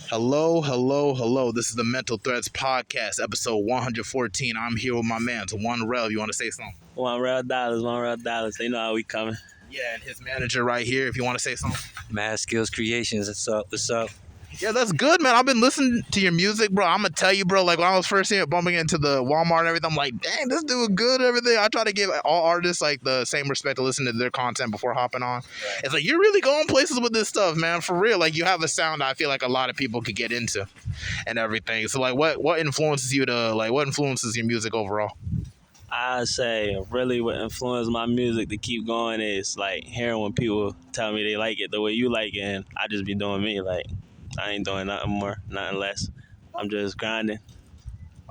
Hello, hello, hello. This is the Mental Threats Podcast, episode 114. I'm here with my man, 1Rell. You want to say something? $1RellDollaz. They know how we coming. Yeah, and his manager right here, if you want to say something. Mad Skills Creations. What's up? What's up? Yeah, that's good, man. I've been listening to your music, bro. I'm going to tell you, bro, like when I was first here bumping into the Walmart and everything, I'm like, dang, this dude good and everything. I try to give all artists like the same respect to listen to their content before hopping on. Right. It's like, you're really going places with this stuff, man, for real. Like, you have a sound I feel like a lot of people could get into and everything. So, like, what influences you to, like, what influences your music overall? I say really what influenced my music to keep going is like hearing when people tell me they like it the way you like it, and I just be doing me. Like, I ain't doing nothing more, nothing less. I'm just grinding.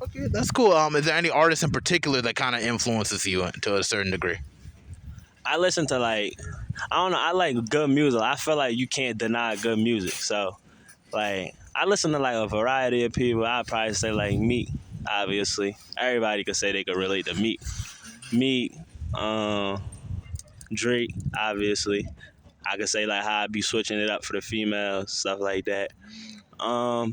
Okay, that's cool. Is there any artist in particular that kind of influences you to a certain degree? I listen to I don't know, I like good music. I feel like you can't deny good music. So, like, I listen to like a variety of people. I'd probably say like Meek, obviously. Everybody could say they could relate to Meek. Drake, obviously. I could say like how I be switching it up for the females, stuff like that. I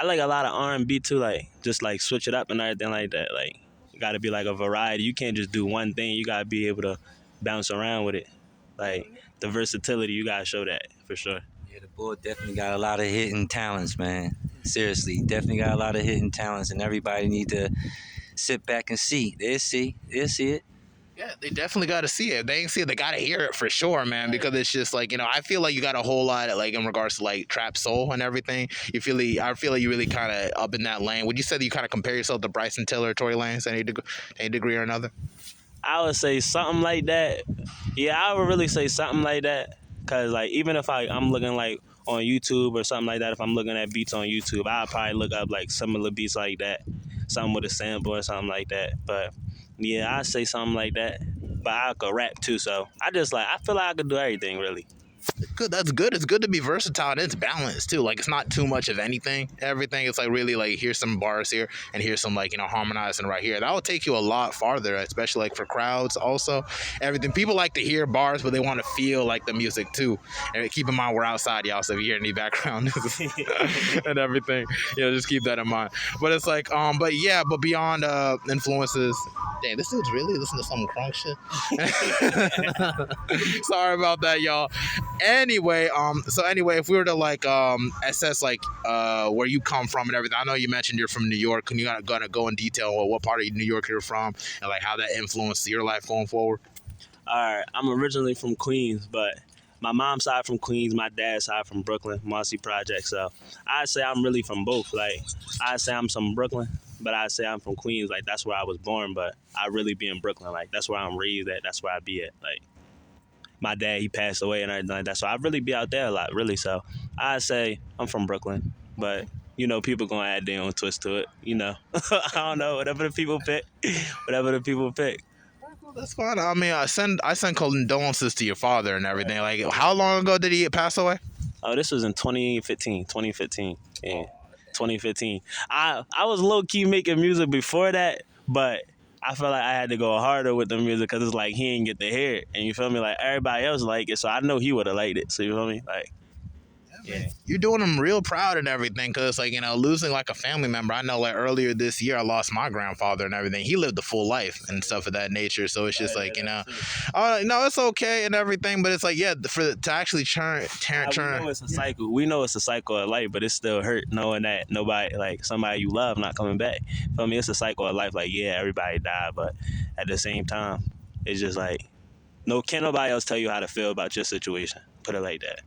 like a lot of R&B too, like just like switch it up and everything like that. Like, you gotta be like a variety. You can't just do one thing. You gotta be able to bounce around with it. Like, the versatility, you gotta show that for sure. Yeah, the boy definitely got a lot of hidden talents, man. Seriously, definitely got a lot of hidden talents, and everybody need to sit back and see. They'll see it. Yeah, they definitely got to see it. If they ain't see it, they got to hear it for sure, man, because it's just like, I feel like you got a whole lot of, like, in regards to like trap soul and everything. I feel like you really kind of up in that lane. Would you say that you kind of compare yourself to Bryson Tiller or Tory Lanez any degree or another? I would say something like that. Yeah, I would really say something like that. Cause like, even if I'm looking like on YouTube or something like that, if I'm looking at beats on YouTube, I'll probably look up like similar beats like that, something with a sample or something like that. But yeah, I say something like that. But I could rap too, so I feel like I could do everything really. Good. That's good. It's good to be versatile and it's balanced too. Like, it's not too much of everything. It's like really like, here's some bars here and here's some like, harmonizing right here. That will take you a lot farther, especially like for crowds also. Everything. People like to hear bars, but they want to feel like the music too. And keep in mind we're outside, y'all, so if you hear any background and everything, just keep that in mind. But it's like, but beyond influences, dang, this dude's really listening to some crunk shit. Sorry about that, y'all. Anyway, if we were to like assess like where you come from and everything, I know you mentioned you're from New York. Can you gonna go in detail on what part of New York you're from and like how that influenced your life going forward? All right, I'm originally from Queens, but my mom's side from Queens, my dad's side from Brooklyn, Marcy Project. So I'd say I'm really from both. Like, I'd say I'm from Brooklyn, but I'd say I'm from Queens. Like, that's where I was born, but I really be in Brooklyn. Like, that's where I'm raised at. That's where I be at. Like, my dad, he passed away and everything like that. So I really be out there a lot, really. So I'd say I'm from Brooklyn, but people gonna add their own twist to it. I don't know, whatever the people pick. That's fine. I mean, I send condolences to your father and everything. Like, how long ago did he pass away? Oh, this was in 2015. Yeah, 2015. I was low-key making music before that, but I felt like I had to go harder with the music because it's like he didn't get to hear it. And you feel me? Like, everybody else like it, so I know he would have liked it. So you feel me? Like, yeah. You're doing them real proud and everything, because like, losing like a family member. I know like earlier this year I lost my grandfather and everything. He lived a full life and stuff of that nature. So it's just like, no, it's okay and everything, but it's like, yeah, to actually turn. We know it's a cycle. We know it's a cycle of life, but it still hurt knowing that nobody, like somebody you love, not coming back. For me, it's a cycle of life. Like, yeah, everybody died, but at the same time, it's just like, can't nobody else tell you how to feel about your situation. Put it like that.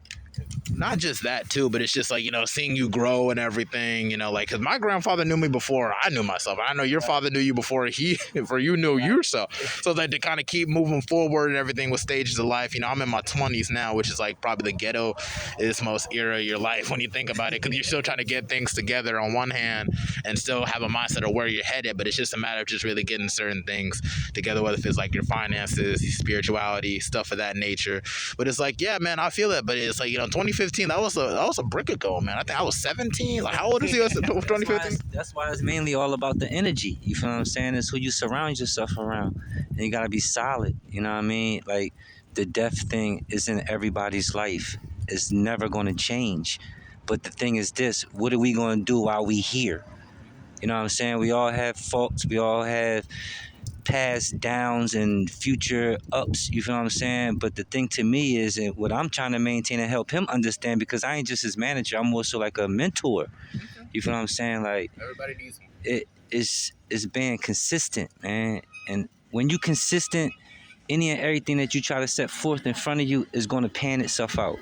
Not just that too, but it's just like, seeing you grow and everything, like, because my grandfather knew me before I knew myself. I know your father knew you before you knew yourself. So that to kind of keep moving forward and everything with stages of life. I'm in my 20s now, which is like probably the ghetto is most era of your life when you think about it, because you're still trying to get things together on one hand and still have a mindset of where you're headed, but it's just a matter of just really getting certain things together, whether it's like your finances, your spirituality, stuff of that nature. But it's like, yeah, man, I feel it. But it's like, 2015, that was a brick ago, man. I think I was 17. Like, how old is he in 2015? That's why it's mainly all about the energy. You feel what I'm saying? It's who you surround yourself around. And you got to be solid. You know what I mean? Like, the death thing is in everybody's life. It's never going to change. But the thing is this: what are we gonna do while we here? You know what I'm saying? We all have faults. We all have past downs and future ups. You feel what I'm saying? But the thing to me is, and what I'm trying to maintain and help him understand, because I ain't just his manager. I'm also like a mentor. You feel what I'm saying? Like Everybody needs one. it's being consistent, man. And when you consistent, any and everything that you try to set forth in front of you is going to pan itself out.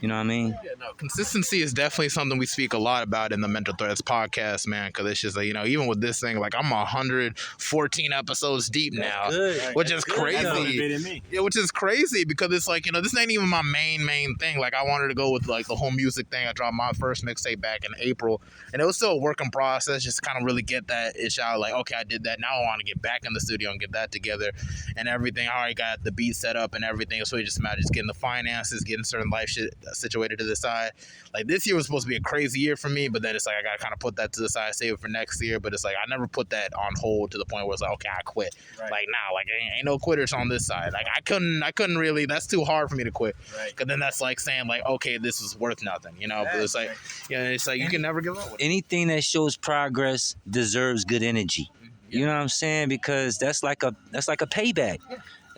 You know what I mean? Yeah, no, consistency is definitely something we speak a lot about in the Mental Threads podcast, man. Because it's just like, even with this thing, like I'm 114 episodes deep now, which is crazy. Me. Yeah, which is crazy because it's like, this ain't even my main thing. Like I wanted to go with like the whole music thing. I dropped my first mixtape back in April, and it was still a work in process, just to kind of really get that itch out. Like, okay, I did that. Now I want to get back in the studio and get that together and everything. I already got the beat set up and everything. So it just matters just getting the finances, getting certain life shit situated to the side. Like this year was supposed to be a crazy year for me, but then it's like I gotta kind of put that to the side, save it for next year. But it's like I never put that on hold to the point where it's like, okay, I quit. Right. Like now, like ain't no quitters on this side. Like I couldn't really. That's too hard for me to quit. Right. Because then that's like saying like, okay, this is worth nothing, But it's like, it's like you can never give up with it. Anything that shows progress deserves good energy. You know what I'm saying? Because that's like a payback.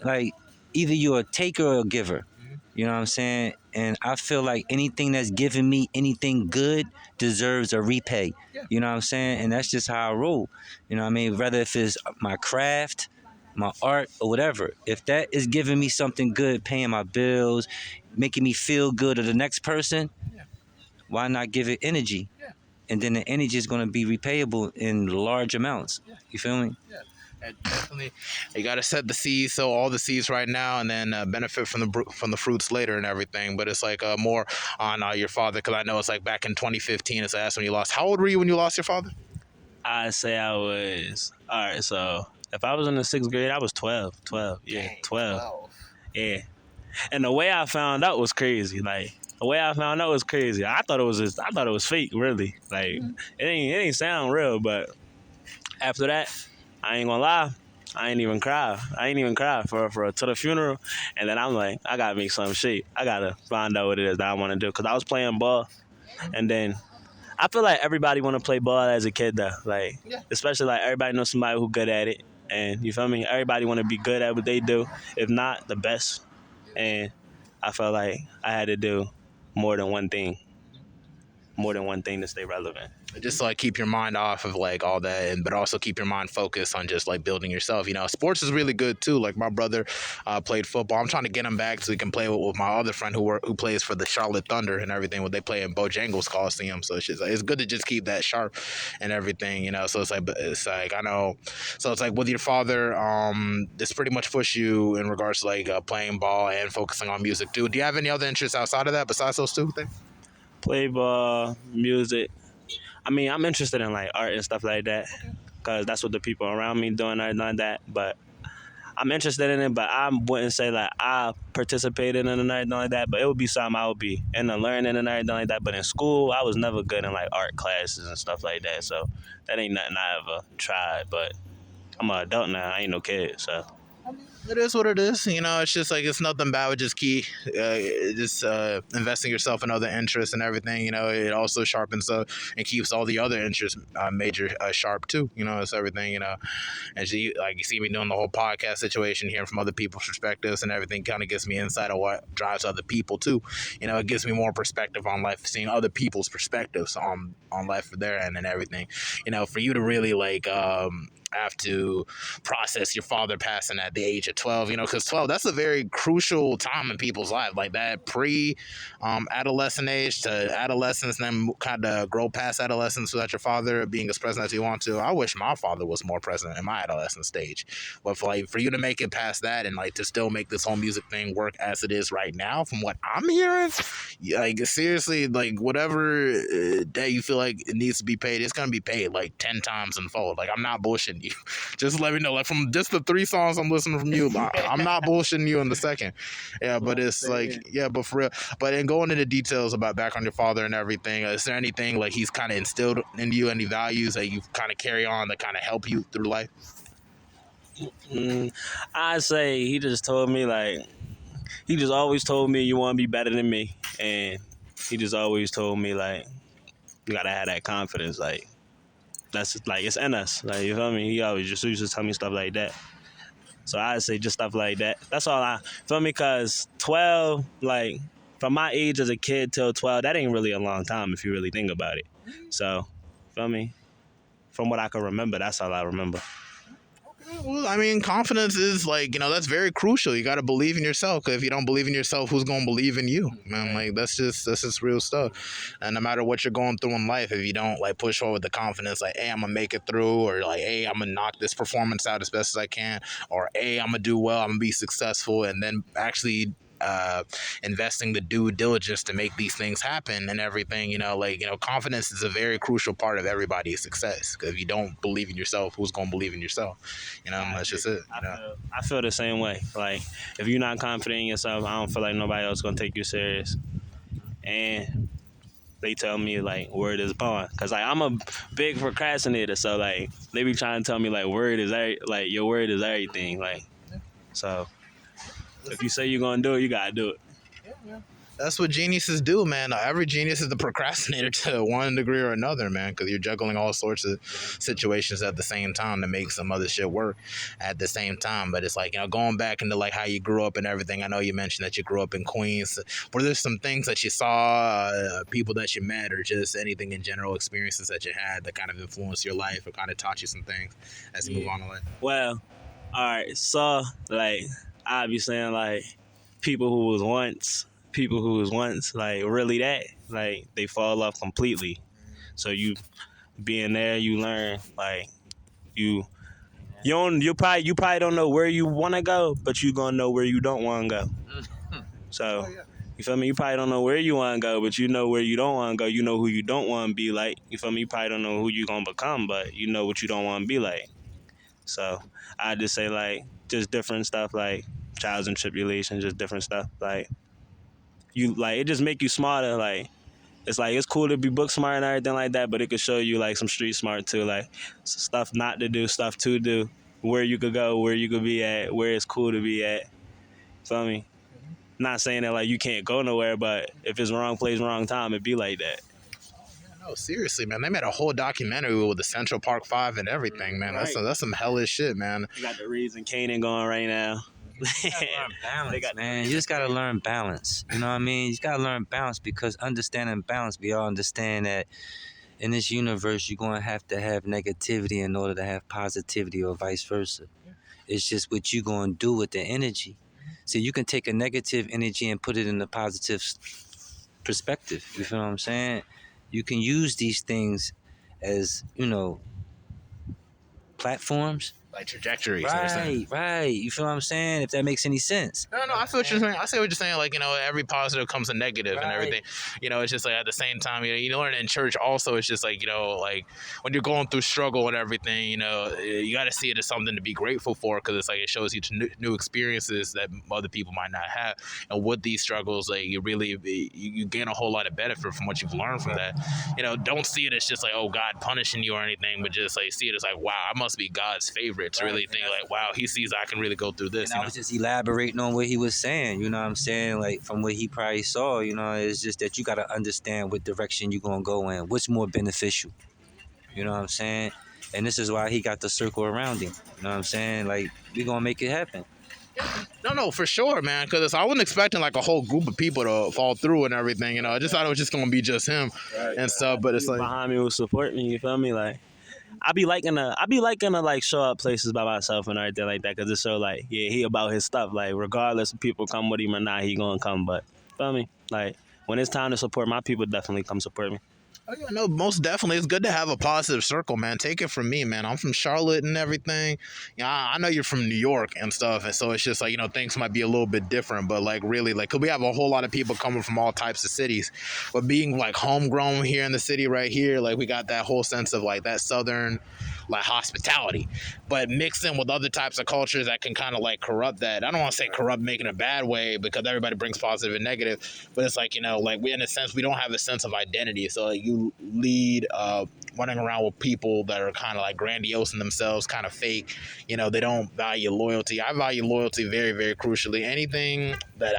Like either you're a taker or a giver. You know what I'm saying? And I feel like anything that's giving me anything good deserves a repay. You know what I'm saying? And that's just how I roll. You know what I mean? Whether if it's my craft, my art, or whatever. If that is giving me something good, paying my bills, making me feel good, or the next person, why not give it energy? And then the energy is going to be repayable in large amounts. You feel me? And definitely, you got to set the seeds, sow all the seeds right now, and then benefit from the fruits later and everything. But it's like more on your father, because I know it's like back in 2015. It's that's when you lost. How old were you when you lost your father? I say I was, all right, so if I was in the 6th grade, I was 12. Yeah, Dang, 12. Yeah. And the way I found out was crazy. Like, the way I found out was crazy. I thought it was fake, really. Like, it ain't sound real, but after that, I ain't gonna lie, I ain't even cry. For to the funeral, and then I'm like, I gotta make some shit. I gotta find out what it is that I want to do, because I was playing ball, and then I feel like everybody want to play ball as a kid though, like especially like everybody knows somebody who good at it, and you feel me? Everybody want to be good at what they do, if not the best, and I felt like I had to do more than one thing to stay relevant. Just to, like, keep your mind off of like all that, but also keep your mind focused on just like building yourself. Sports is really good too. Like my brother played football. I'm trying to get him back so he can play with my other friend who plays for the Charlotte Thunder and everything. What they play in Bojangles Coliseum. So it's just like, it's good to just keep that sharp and everything. So it's like I know. So it's like with your father, this pretty much pushed you in regards to like playing ball and focusing on music too. Do you have any other interests outside of that besides those two things? Play ball, music. I mean, I'm interested in like art and stuff like that, because that's what the people around me doing or like that. But I'm interested in it, but I wouldn't say like I participated in it or anything like that. But it would be something I would be into learning and everything like that. But in school, I was never good in like art classes and stuff like that. So that ain't nothing I ever tried. But I'm an adult now. I ain't no kid, so. It is what it is. It's just like, it's nothing bad with just investing yourself in other interests and everything. It also sharpens up and keeps all the other interests major sharp too. It's everything. And you see me doing the whole podcast situation, hearing from other people's perspectives and everything kind of gets me insight of what drives other people too. It gives me more perspective on life, seeing other people's perspectives on life for their end and everything. For you to really like have to process your father passing at the age of 12, because 12, that's a very crucial time in people's life, like that adolescent age to adolescence, and then kind of grow past adolescence without your father being as present as you want to. I wish my father was more present in my adolescent stage, but for you to make it past that and like to still make this whole music thing work as it is right now, from what I'm hearing, like seriously, like whatever day you feel like it needs to be paid, it's gonna be paid like 10 times in full. Like I'm not bullshitting you. Just let me know. Like from just the 3 songs I'm listening from you, I'm not bullshitting you in the second. Yeah, but it's like, yeah, but for real. But in going into details about back on your father and everything, is there anything like he's kind of instilled in you, any values that you kind of carry on that kind of help you through life? I say he just told me, like, he just always told me, you want to be better than me. And he just always told me like you gotta have that confidence. Like that's like it's in us. Like you feel me? He always just used to tell me stuff like that. So I say just stuff like that. That's all I feel me. Cause 12, like from my age as a kid till 12, that ain't really a long time if you really think about it. So feel me. From what I can remember, that's all I remember. Well, I mean, confidence is like, that's very crucial. You got to believe in yourself. 'Cause if you don't believe in yourself, who's going to believe in you? Man, like that's just real stuff. And no matter what you're going through in life, if you don't like push forward with the confidence, like, hey, I'm gonna make it through, or like, hey, I'm gonna knock this performance out as best as I can, or hey, I'm gonna do well, I'm gonna be successful, and then actually investing the due diligence to make these things happen and everything, confidence is a very crucial part of everybody's success. Because if you don't believe in yourself, who's going to believe in yourself? That's just it. I feel the same way. Like if you're not confident in yourself, I don't feel like nobody else gonna take you serious. And they tell me like word is bond, cause like I'm a big procrastinator, so like they be trying to tell me like your word is everything. Like so, if you say you're gonna do it, you gotta do it. That's what geniuses do, man. Every genius is the procrastinator to one degree or another, man, because you're juggling all sorts of situations at the same time to make some other shit work at the same time. But it's like, going back into like how you grew up and everything. I know you mentioned that you grew up in Queens. Were there some things that you saw, people that you met, or just anything in general, experiences that you had that kind of influenced your life or kind of taught you some things as you move on in life? Well, all right. So like I be saying like people who was once like really that, like they fall off completely. So you being there, you learn like you probably don't know where you want to go, but you gonna know where you don't want to go. So you feel me? You probably don't know where you want to go, but you know where you don't want to go. You know who you don't want to be like. You feel me? You probably don't know who you gonna become, but you know what you don't want to be like. So I just say like just different stuff like trials and tribulations, just different stuff like. You like it just make you smarter. Like it's cool to be book smart and everything like that, but it could show you like some street smart too, like stuff not to do, stuff to do, where you could go, where you could be at, where it's cool to be at. Feel me? Not saying that like you can't go nowhere, but if it's wrong place, wrong time, it be like that. No, seriously, man. They made a whole documentary with the Central Park 5 and everything, man. Right. That's some hellish shit, man. You got the Reeds and Kanan going right now. You gotta learn balance, man. You just gotta learn balance. You know what I mean? You gotta learn balance, because understanding balance, we all understand that in this universe, you're gonna have to have negativity in order to have positivity, or vice versa. It's just what you gonna do with the energy. So you can take a negative energy and put it in a positive perspective. You feel what I'm saying? You can use these things as, platforms. Like trajectories. Right. You feel what I'm saying? If that makes any sense. No, I feel what you're saying. I see what you're saying. Like, every positive comes a negative and everything. It's just like at the same time, you learn in church also. It's just like, like when you're going through struggle and everything, you got to see it as something to be grateful for, because it's like it shows you new experiences that other people might not have. And with these struggles, like you gain a whole lot of benefit from what you've learned from that. Don't see it as just like, oh, God punishing you or anything, but just like see it as like, wow, I must be God's favorite. To really think like, wow, he sees I can really go through this. And I was just elaborating on what he was saying, you know what I'm saying? Like from what he probably saw, it's just that you got to understand what direction you're going to go in, what's more beneficial. You know what I'm saying? And this is why he got the circle around him. You know what I'm saying? Like, we going to make it happen. No, for sure, man. Because I wasn't expecting like a whole group of people to fall through and everything. I just thought it was just going to be just him and stuff. But it's like behind me who support me. You feel me? Like I be liking to like show up places by myself and everything like that, because it's so like, yeah, he about his stuff. Like regardless if people come with him or not, he gonna come. But feel me? Like when it's time to support my people, definitely come support me. Oh, yeah, no, most definitely. It's good to have a positive circle, man. Take it from me, man. I'm from Charlotte and everything. I know you're from New York and stuff, and so it's just like, things might be a little bit different, but like really, like, 'cause we have a whole lot of people coming from all types of cities, but being like homegrown here in the city right here, like we got that whole sense of like that Southern like hospitality, but mixed in with other types of cultures that can kind of like corrupt that. I don't want to say corrupt making a bad way, because everybody brings positive and negative, but it's like, like we, in a sense, we don't have a sense of identity. So like you lead running around with people that are kind of like grandiose in themselves, kind of fake. They don't value loyalty. I value loyalty very, very crucially. Anything that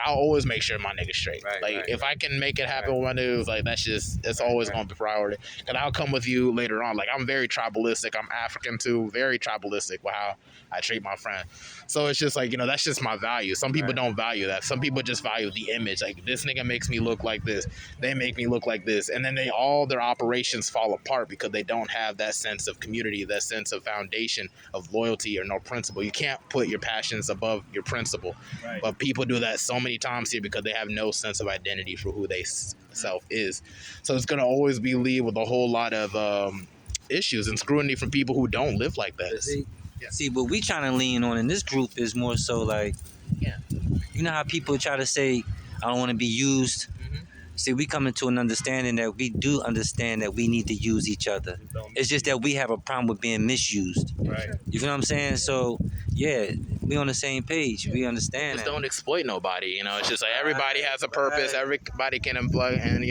I'll always make sure my nigga's straight. If I can make it happen with my dudes, like it's always going to be priority. And I'll come with you later on. Like I'm very tribalistic. I'm African too, very tribalistic with how I treat my friend. So it's just like, that's just my value. Some people don't value that. Some people just value the image. Like this nigga makes me look like this. They make me look like this. And then all their operations fall apart because they don't have that sense of community, that sense of foundation of loyalty or no principle. You can't put your passions above your principle. Right. But people do that so many times here because they have no sense of identity for who they self is. So it's going to always be lead with a whole lot of issues and scrutiny from people who don't live like that. See, what we trying to lean on in this group is more so like, you know how people try to say, I don't want to be used. See, we come into an understanding that we do understand that we need to use each other. It's just that we have a problem with being misused. Right. You feel what I'm saying? So, yeah, we on the same page. We understand just that. Don't exploit nobody. It's just like everybody has a purpose. Everybody can employ. And,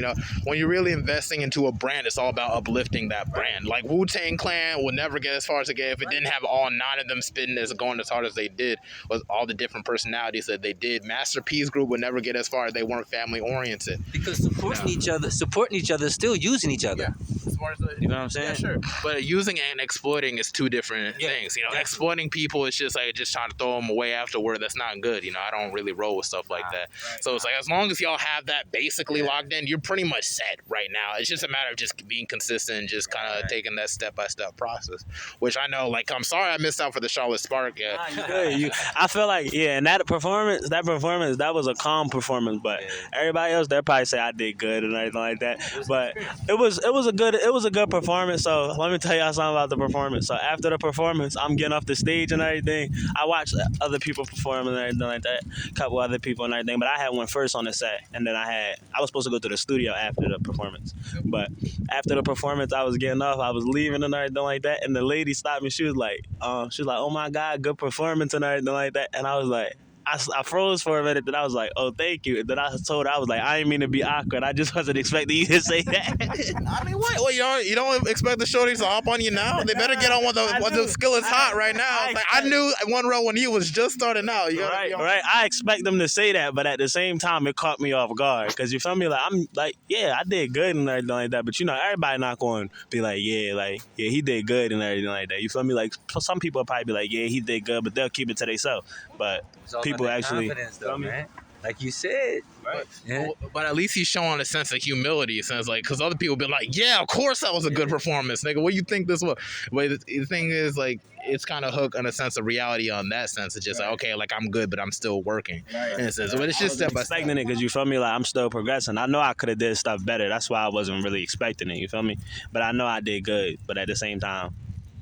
when you're really investing into a brand, it's all about uplifting that brand. Like Wu-Tang Clan would never get as far as they get if it didn't have all 9 of them spitting going as hard as they did with all the different personalities that they did. Master P's group would never get as far as they weren't family oriented. Because supporting each other is still using each other. As far as you know what I'm saying? Yeah, sure. But using and exploiting is two different things. Exploiting people is just like trying to throw them away afterward. That's not good. I don't really roll with stuff like that. Right. So it's like as long as y'all have that basically locked in, you're pretty much set right now. It's just a matter of just being consistent and just kind of taking that step-by-step process. Which I know, like, I'm sorry I missed out for the Charlotte Spark. I feel like, and that performance, that was a calm performance. But everybody else, they'll probably say I did good and everything like that. But it was a good performance. So let me tell y'all something about the performance. So after the performance, I'm getting off the stage and everything. I watched other people perform and everything like that, a couple other people and everything. But I had one first on the set, and then I was supposed to go to the studio after the performance. But after the performance, I was getting off, I was leaving and everything like that, and the lady stopped me. She was like, "Oh my God, good performance and everything like that." And I was like, I froze for a minute, then I was like, "Oh, thank you." And then I told her, I was like, "I didn't mean to be awkward. I just wasn't expecting you to say that." I mean, what? Well, you don't expect the shorties to hop on you now? They better get on when the skill is hot right now. I knew 1Rell when he was just starting out. Right. I expect them to say that, but at the same time, it caught me off guard. Because you feel me? Like, I'm like, I did good and everything like that. But, everybody not going to be like, he did good and everything like that. You feel me? Like, some people probably be like, he did good, but they'll keep it to themselves. But people actually, confidence, though, man. Like you said, right? But at least he's showing a sense of humility. Sense like, because other people be like, "Yeah, of course that was a good performance, nigga. What do you think this was?" But the thing is, like, it's kind of hooked on a sense of reality on that sense. It's just like, okay, like I'm good, but I'm still working. Right. And but it's just step by step. Expecting it because you feel me, like I'm still progressing. I know I could have did stuff better. That's why I wasn't really expecting it. You feel me? But I know I did good. But at the same time,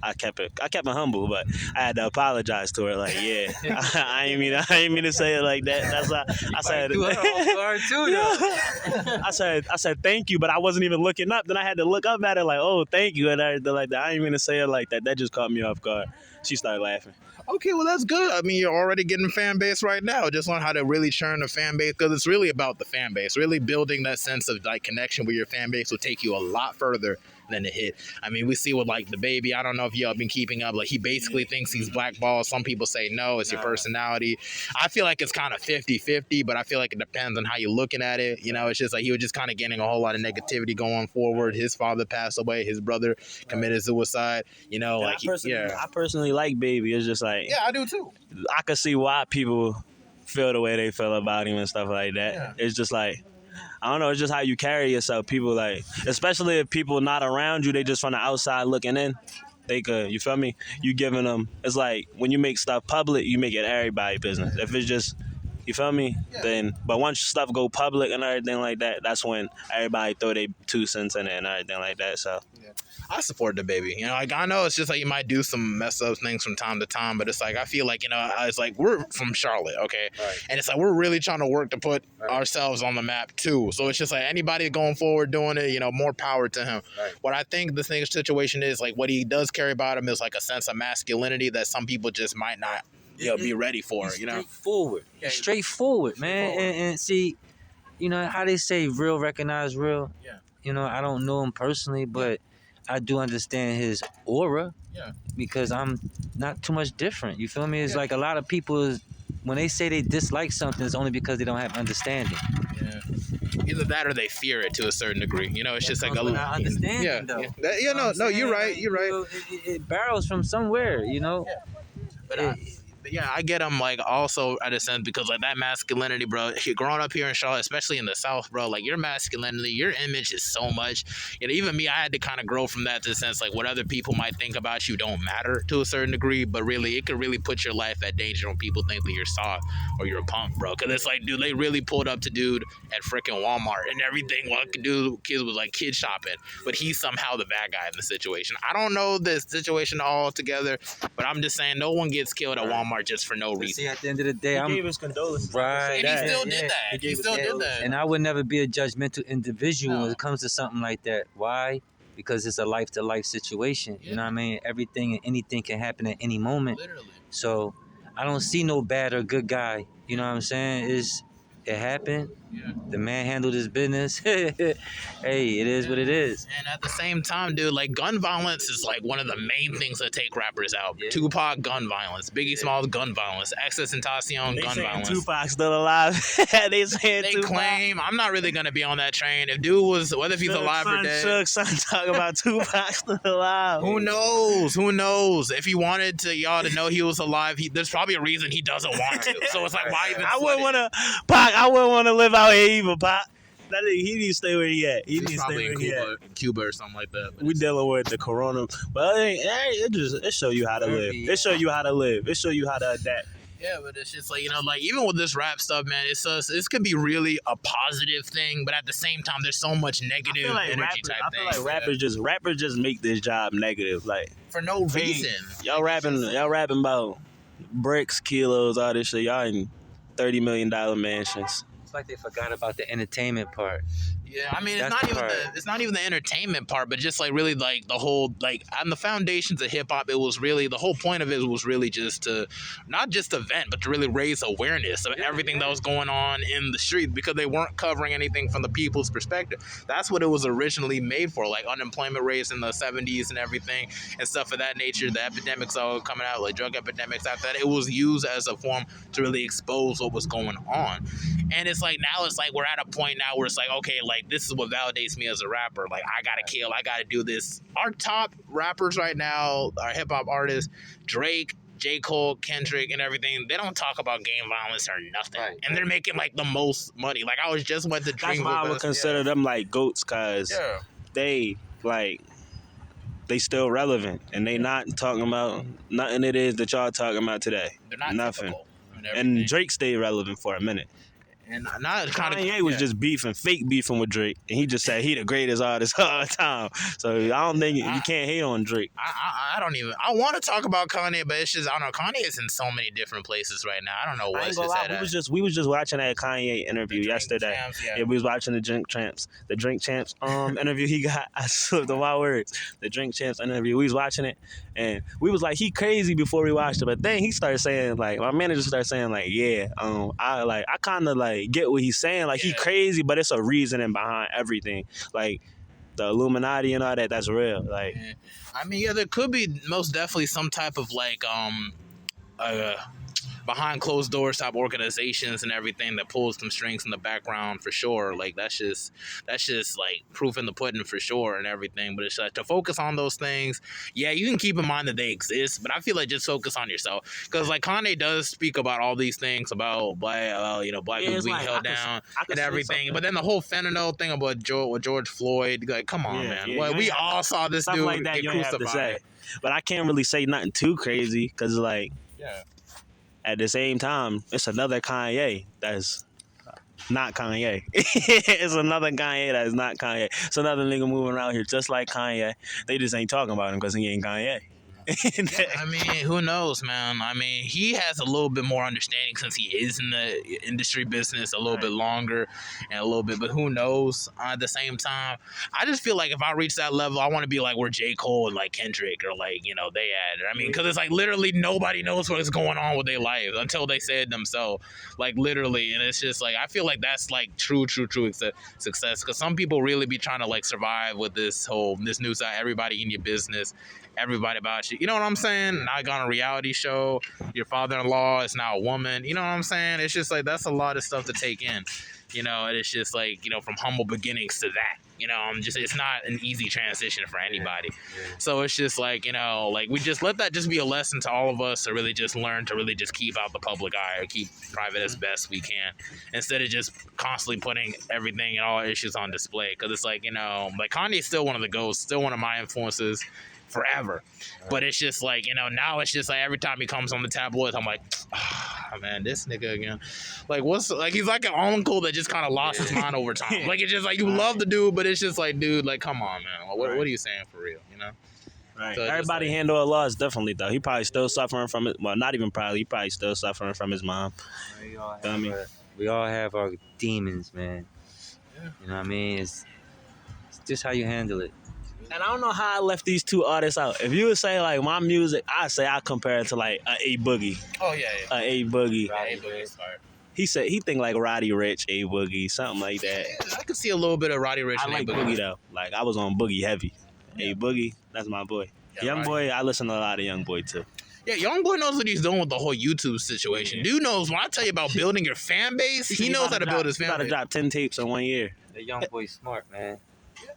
I kept it humble, but I had to apologize to her. Like, I ain't mean to say it like that. That's why I said. I said thank you, but I wasn't even looking up. Then I had to look up at her like, "Oh, thank you," and everything like that. I ain't mean to say it like that. That just caught me off guard. She started laughing. Okay, well, that's good. I mean, you're already getting fan base right now. Just learn how to really churn the fan base, because it's really about the fan base. Really building that sense of like connection with your fan base will take you a lot further than a hit. I mean, we see with like the baby. I don't know if y'all been keeping up. Like, he basically thinks he's blackballed. Some people say no, it's your personality. I feel like it's kind of 50-50, but I feel like it depends on how you're looking at it. It's just like he was just kind of getting a whole lot of negativity going forward. His father passed away. His brother committed suicide. I personally like baby. It's just like, I do too. I can see why people feel the way they feel about him and stuff like that. Yeah. It's just like, I don't know, it's just how you carry yourself. People like, especially if people not around you, they just from the outside looking in. They could, you feel me? You giving them, it's like when you make stuff public, you make it everybody business. If it's just, you feel me? Then, but once stuff go public and everything like that, that's when everybody throw their 2 cents in it and everything like that. So I support the baby. Like, I know it's just like you might do some mess up things from time to time, but it's like I feel like, it's like we're from Charlotte, okay? Right. And it's like we're really trying to work to put ourselves on the map too. So it's just like anybody going forward doing it, more power to him. Right. What I think the situation is, like, what he does carry about him is like a sense of masculinity that some people just might not be ready for, Straightforward. Straightforward, man. And see, how they say real recognize real. Yeah. I don't know him personally, but I do understand his aura. Yeah. Because I'm not too much different. You feel me? It's Yeah. like a lot of people when they say they dislike something, it's only because they don't have understanding. Yeah. Either that or they fear it to a certain degree. You know, it's just like a not understanding yeah. though. Yeah. No, you're right. You're right. It barrels from somewhere, you know. But yeah, I get them like also at a sense because like that masculinity, bro. Growing up here in Charlotte, especially in the South, bro, like your masculinity, your image is so much. You know, even me, I had to kind of grow from that to the sense like what other people might think about you don't matter to a certain degree, but really it could really put your life at danger when people think that you're soft or you're a punk, bro. Because it's like, dude, they really pulled up to dude at freaking Walmart and everything. What dude, kids was like kid shopping, but he's somehow the bad guy in the situation. I don't know the situation altogether, but I'm just saying no one gets killed at Walmart just for no reason. See, at the end of the day, He gave his condolences. Right. And he still did Yeah. that. He still did that. and I would never be a judgmental individual No. when it comes to something like that. Why? Because it's a life to life situation. Yeah. You know what I mean? Everything and anything can happen at any moment. Literally. So I don't see no bad or good guy. You know what I'm saying? It happened. Yeah. The man handled his business. Hey, it is what it is. And at the same time, dude, like gun violence is like one of the main things that take rappers out. Yeah. Tupac, gun violence. Biggie Smalls, gun violence. XXXTentacion, They gun saying violence. Tupac's still alive. They saying They Tupac. claim I'm not really gonna be on that train. If dude was, whether if he's alive or dead, Son talking about Tupac still alive. who knows? Who knows? If he wanted to y'all to know he was alive, there's probably a reason he doesn't want to. So it's like, why even? I sweat wouldn't it? want to, Pac. I wouldn't want to live out here either, Pac. That nigga, he need to stay where he at. He need He's to stay probably where he at. in Cuba or something like that. We dealing with the corona, but it show you how to live. It show you how to live. It show you how to adapt. Yeah, but it's just like, you know, like even with this rap stuff, man, this could be really a positive thing, but at the same time, there's so much negative energy type I feel things. like rappers just make this job negative. Like For no Hey, reason. y'all rapping about bricks, kilos, all this shit. Y'all in $30 million mansions. It's like they forgot about the entertainment part. Yeah, I mean, That's the part. it's not even the entertainment part, but just like really like the whole like on the foundations of hip hop, it was really the whole point of it was really just to not just to vent, but to really raise awareness of everything that was going on in the street because they weren't covering anything from the people's perspective. That's what it was originally made for, like unemployment rates in the 70s and everything and stuff of that nature. The epidemics all coming out, like drug epidemics after that. It was used as a form to really expose what was going on. And it's like now it's like we're at a point now where it's like, okay, like this is what validates me as a rapper. Like I gotta kill, I gotta do this. Our top rappers right now, our hip hop artists, Drake, J. Cole, Kendrick, and everything, they don't talk about gang violence or nothing. Right. And they're making like the most money. Like I was just went to That's Dream why I would with us. consider them like goats, cause Yeah. they like they still relevant and they not talking about nothing it is that y'all talking about today. They're not Nothing. typical and And everything. Drake stayed relevant for a minute. And not kind of Kanye was just fake beefing with Drake, and he just said he the greatest artist all the time. So I don't think you can't hate on Drake. I don't even. I want to talk about Kanye, but it's just I don't know. Kanye is in so many different places right now. I don't know I what's ain't gonna just lie, at. we was just watching that Kanye interview Drink yesterday. Champs, yeah. Yeah, we was watching the Drink Champs interview he got. I slipped on my words. The Drink Champs interview. We was watching it, and we was like, he crazy before we watched it. But then he started saying like, my manager started saying like, yeah, I kind of like get what he's saying. Like he Yeah. crazy, but it's a reasoning behind everything. Like the Illuminati and all that. That's real. Like. Yeah. I mean, yeah, there could be most definitely some type of like behind closed doors type organizations and everything that pulls some strings in the background for sure. Like that's just like proof in the pudding for sure and everything. But it's like to focus on those things. Yeah, you can keep in mind that they exist, but I feel like just focus on yourself because like Kanye does speak about all these things about black people it's being like, held I down could and say everything. something. But then the whole fentanyl thing about George Floyd, like come on, Yeah, man. yeah, Well, you we ain't have all saw this Stuff dude like that get you ain't have to crucified. say. But I can't really say nothing too crazy because like Yeah. at the same time, it's another Kanye that's not Kanye. It's another Kanye that is not Kanye. It's another nigga moving around here just like Kanye. They just ain't talking about him because he ain't Kanye. I mean, who knows, man? I mean, he has a little bit more understanding since he is in the industry business a little bit longer and a little bit, but who knows? At the same time, I just feel like if I reach that level, I want to be like where J. Cole and like Kendrick or like, you know, they at. I mean, because it's like literally nobody knows what's going on with their life until they say it themselves. Like literally. And it's just like, I feel like that's like true success. Because some people really be trying to like survive with this new side, everybody in your business, everybody about you. You know what I'm saying? Now I got on a reality show. Your father-in-law is now a woman. You know what I'm saying? It's just like that's a lot of stuff to take in. You know, and it's just like, you know, from humble beginnings to that. You know, it's not an easy transition for anybody. So it's just like, you know, like we just let that just be a lesson to all of us to really just learn to really just keep out the public eye or keep private as best we can instead of just constantly putting everything and all issues on display. Because it's like, you know, like Kanye's still one of the GOATs, still one of my influences forever. But it's just like, you know, now it's just like every time he comes on the tabloids, I'm like, oh, man, this nigga again. Like, what's like, he's like an uncle that just kind of lost his mind over time. Like, it's just like, you love the dude, but it's just like, dude, like, come on, man. What are you saying for real, you know? Right. So everybody like, handle a loss differently, though. He probably still suffering from it. Well, not even probably. He probably still suffering from his mom. We all have our demons, man. Yeah. You know what I mean? It's just how you handle it. And I don't know how I left these two artists out. If you would say, like, my music, I say I compare it to, like, A Boogie. oh, yeah. A A Boogie. Right, Boogie's fire. He said he think like Roddy Ricch, A Boogie, something like that. Yeah, I could see a little bit of Roddy Ricch I and like A Boogie. Boogie, though. Like, I was on Boogie heavy. A Boogie, that's my boy. Yeah, Young Boy, I listen to a lot of Young Boy, too. Yeah, Young Boy knows what he's doing with the whole YouTube situation. Dude knows, when I tell you about building your fan base, he knows how to build his fan base. He base. about to drop 10 tapes in 1 year. The young boy's smart, man.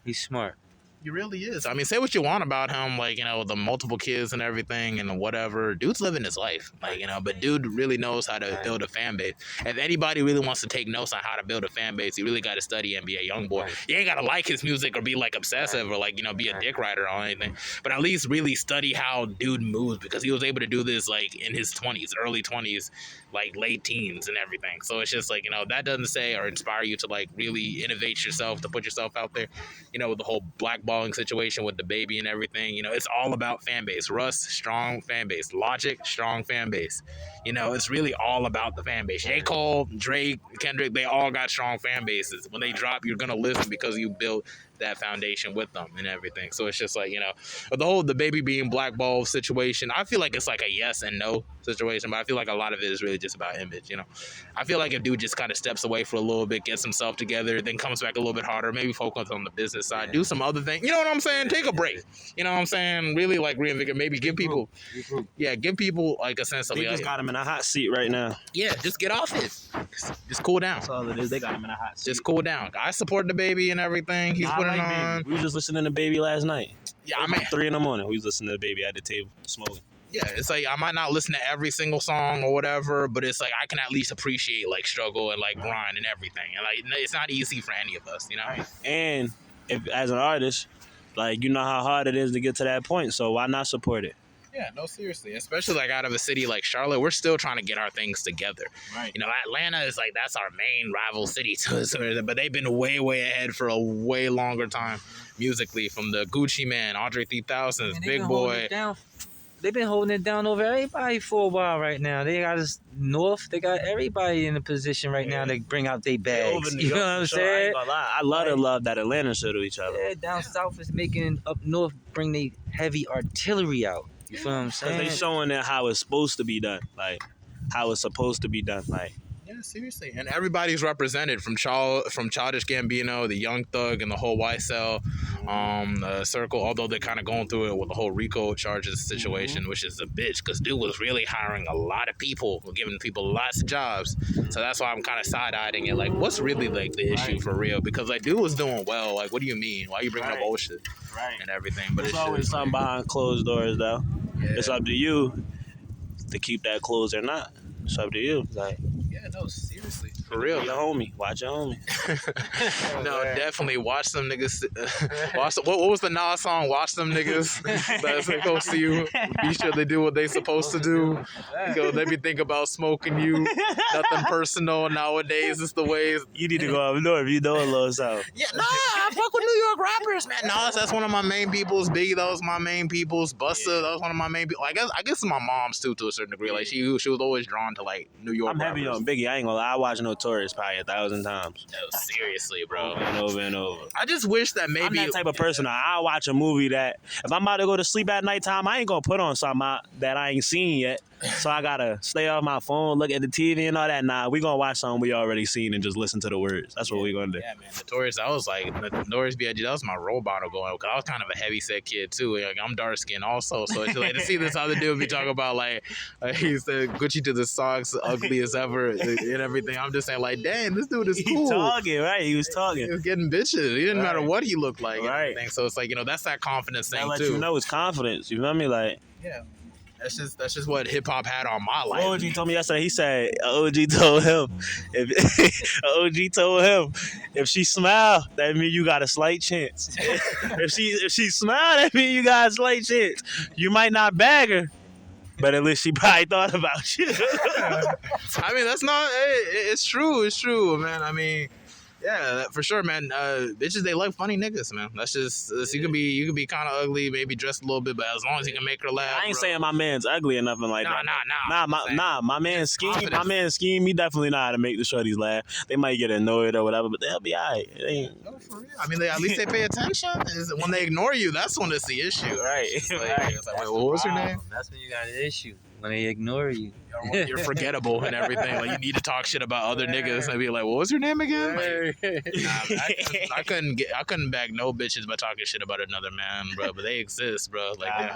He's smart. He really is. I mean, say what you want about him, like, you know, with the multiple kids and everything and whatever. Dude's living his life, like, you know, but dude really knows how to build a fan base. If anybody really wants to take notes on how to build a fan base, you really got to study and be a Young Boy. You ain't got to like his music or be like obsessive or like, you know, be a dick rider or anything, but at least really study how dude moves, because he was able to do this like in his 20s, early 20s, like late teens and everything. So it's just like, you know, that doesn't say or inspire you to like really innovate yourself, to put yourself out there, you know, with the whole blackballing situation with the baby and everything. You know, it's all about fan base. Russ, strong fan base. Logic, strong fan base. You know, it's really all about the fan base. J. Cole, Drake, Kendrick, they all got strong fan bases. When they drop, you're gonna listen because you built that foundation with them and everything. So it's just like, you know, the baby being blackballed situation, I feel like it's like a yes and no situation, but I feel like a lot of it is really just about image, you know. I feel like if dude just kind of steps away for a little bit, gets himself together, then comes back a little bit harder, maybe focus on the business side, do some other thing, you know what I'm saying? Take a break, you know what I'm saying? Really like reinvigorate, maybe give people, give people like a sense of, They just got him in a hot seat right now. yeah, just get off it, just cool down. That's all it is. They got him in a hot seat. Just cool down. I support the baby and everything. He's putting on. Baby. We was just listening to Baby last night. Yeah, I mean, 3 a.m. We was listening to Baby at the table, smoking. yeah, it's like I might not listen to every single song or whatever, but it's like I can at least appreciate like struggle and like grind and everything. And like it's not easy for any of us, you know. And if as an artist, like, you know how hard it is to get to that point, so why not support it? Yeah, no, seriously. Especially like out of a city like Charlotte, we're still trying to get our things together. Right. You know, Atlanta is like, that's our main rival city to us, but they've been way ahead for a way longer time musically, from the Gucci Man, Andre 3000, Big Boy. They've been holding it down over everybody for a while right now. They got us north. They got everybody in a position right now to bring out their bags. You know what I'm saying? I love that Atlanta show to each other. Yeah, down south is making up north bring their heavy artillery out. You feel what I'm saying? Because they showing it how it's supposed to be done. Like, how it's supposed to be done. Like, yeah, seriously. And everybody's represented from Childish Gambino, the Young Thug, and the whole YSL circle, although they're kind of going through it with the whole RICO charges situation, which is a bitch, because dude was really hiring a lot of people, giving people lots of jobs. So that's why I'm kind of side-eyeing it. Like, what's really like the issue for real? Because like dude was doing well. Like, what do you mean? Why are you bringing up old shit and everything? But it's always something behind closed doors, though. Yeah. It's up to you to keep that closed or not. It's up to you. Like, yeah, no, seriously. For real. Your homie. Watch your homie. No, definitely watch them niggas. What was the Nas song? Watch them niggas that's supposed to you. Be sure they do what they supposed to do. Because they be thinking about smoking you. Nothing personal nowadays. It's the ways. You need to go up north. You know a little south. Yeah, nah, I fuck with New York rappers, man. Nas, that's one of my main peoples. Biggie, that was my main peoples. Busta, that was one of my main people. I guess my mom's too, to a certain degree. Like she was always drawn to like New York. I'm heavy rappers. on Biggie. I ain't gonna lie. I watch Notorious probably 1,000 times. No, seriously, bro. Over and over and over. I just wish that maybe I'm that type of person. I watch a movie that if I'm about to go to sleep at nighttime, I ain't gonna put on something that I ain't seen yet. So I gotta stay off my phone, look at the TV and all that. Nah, we gonna watch something we already seen and just listen to the words. That's what we gonna do. Yeah, man. Notorious, I was like, Notorious B.I.G., that was my role model going, because I was kind of a heavy set kid too. Like, I'm dark skinned also, so it's like to see this other dude be talking about like he said Gucci to the socks, ugly as ever, and everything. I'm just saying like, dang, this dude is cool. He talking, right? He was He talking. was getting bitches. It didn't matter what he looked like, and Right. everything. So it's like, that's that confidence That thing let too. you know it's confidence. You feel me? Like. Yeah. That's just what hip hop had on my life. OG told me yesterday. He said OG told him if she smile, that means you got a slight chance. if she smile, that means you got a slight chance. You might not bag her, but at least she probably thought about you. I mean, that's not. It's true. It's true, man. I mean, yeah, for sure, man. Bitches, they like funny niggas, man. That's just you can be kind of ugly, maybe dressed a little bit, but as long as you can make her laugh. I ain't bro. saying my man's ugly or nothing like that. Nah. My man's scheme. confidence. My man's scheme. He definitely know how to make the shorties laugh. They might get annoyed or whatever, but they'll be alright. No, for real. I mean, at least they pay attention. When they ignore you, that's when it's the issue. Right. It's like, wait, what was your name? That's when you got an issue. When they ignore you. You're forgettable and everything. Like you need to talk shit about other niggas and be like, "What was your name again?" Like, I couldn't bag no bitches by talking shit about another man, bro. But they exist, bro. Like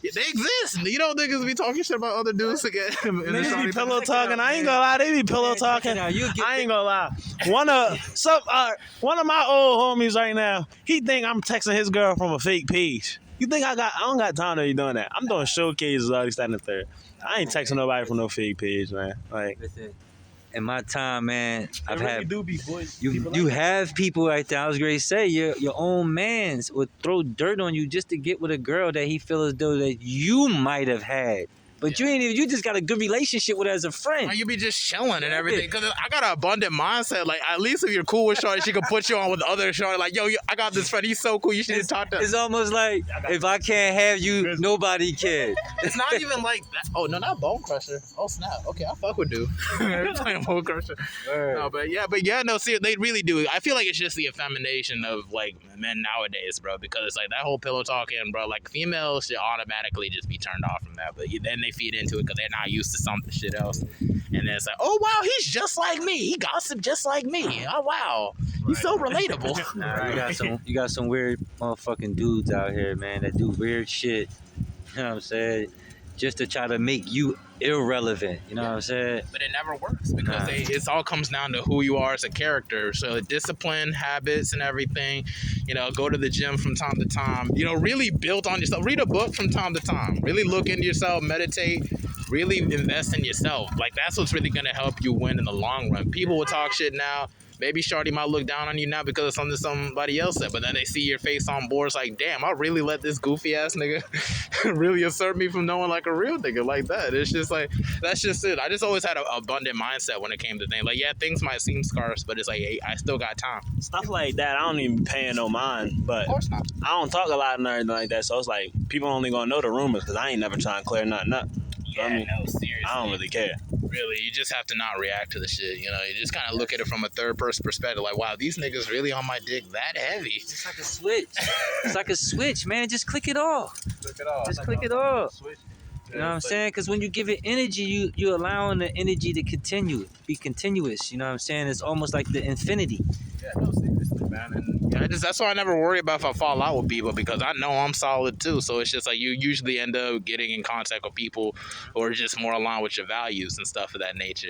they exist. You know, niggas be talking shit about other dudes again. They be pillow talking. I ain't gonna lie. They be pillow talking. I ain't gonna lie. One of my old homies right now. He think I'm texting his girl from a fake page. You think I don't got time to be doing that. I'm doing showcases all this, that, and the third. I ain't texting nobody from no fake page, man. Like, in my time, man, I've had do be boys. you have people like that. I was going to say your own mans would throw dirt on you just to get with a girl that he feels as though that you might have had. But you just got a good relationship with her as a friend. You be just chilling and everything. Because I got an abundant mindset. Like, at least if you're cool with Shorty, she can put you on with other Shorty. Like, yo, I got this friend. He's so cool. You should talk to him. It's almost like, if I can't have you, nobody can. It's not even like that. Oh, no, not Bone Crusher. Oh, snap. Okay, I fuck with dude. Playing Bone Crusher. No, but yeah, no, see, they really do. I feel like it's just the effemination of, like, men nowadays, bro. Because it's like that whole pillow talking, bro. Like, females should automatically just be turned off from that. But then they feed into it because they're not used to some shit else. And then it's like, oh, wow, he's just like me. He gossip just like me. Oh, wow. He's so relatable. You got some weird motherfucking dudes out here, man, that do weird shit. You know what I'm saying? Just to try to make you irrelevant. You know what I'm saying? But it never works because it all comes down to who you are as a character. So discipline, habits, and everything. Go to the gym from time to time. Really build on yourself. Read a book from time to time. Really look into yourself, meditate. Really invest in yourself. Like, that's what's really going to help you win in the long run. People will talk shit now. Maybe Shorty might look down on you now because of something somebody else said, but then they see your face on board. It's like, damn, I really let this goofy ass nigga really assert me from knowing like a real nigga like that. It's just like, that's just it. I just always had an abundant mindset when it came to things. Like, yeah, things might seem scarce, but it's like, hey, I still got time. Stuff like that, I don't even be paying no mind. But Of course not. I don't talk a lot and everything like that, so it's like people only gonna know the rumors because I ain't never trying to clear nothing up. Yeah, no, seriously. I don't really care. Really, you just have to not react to the shit. You just kind of look at it from a third person perspective. Like, wow, these niggas really on my dick that heavy. It's just like a switch. It's like a switch, man. Just click it off. Just click it off. You know what I'm saying? Because when you give it energy, you're allowing the energy to be continuous. You know what I'm saying? It's almost like the infinity. Yeah, no, seriously, man. And that's why I never worry about if I fall out with people, because I know I'm solid too. So it's just like you usually end up getting in contact with people who are just more aligned with your values and stuff of that nature.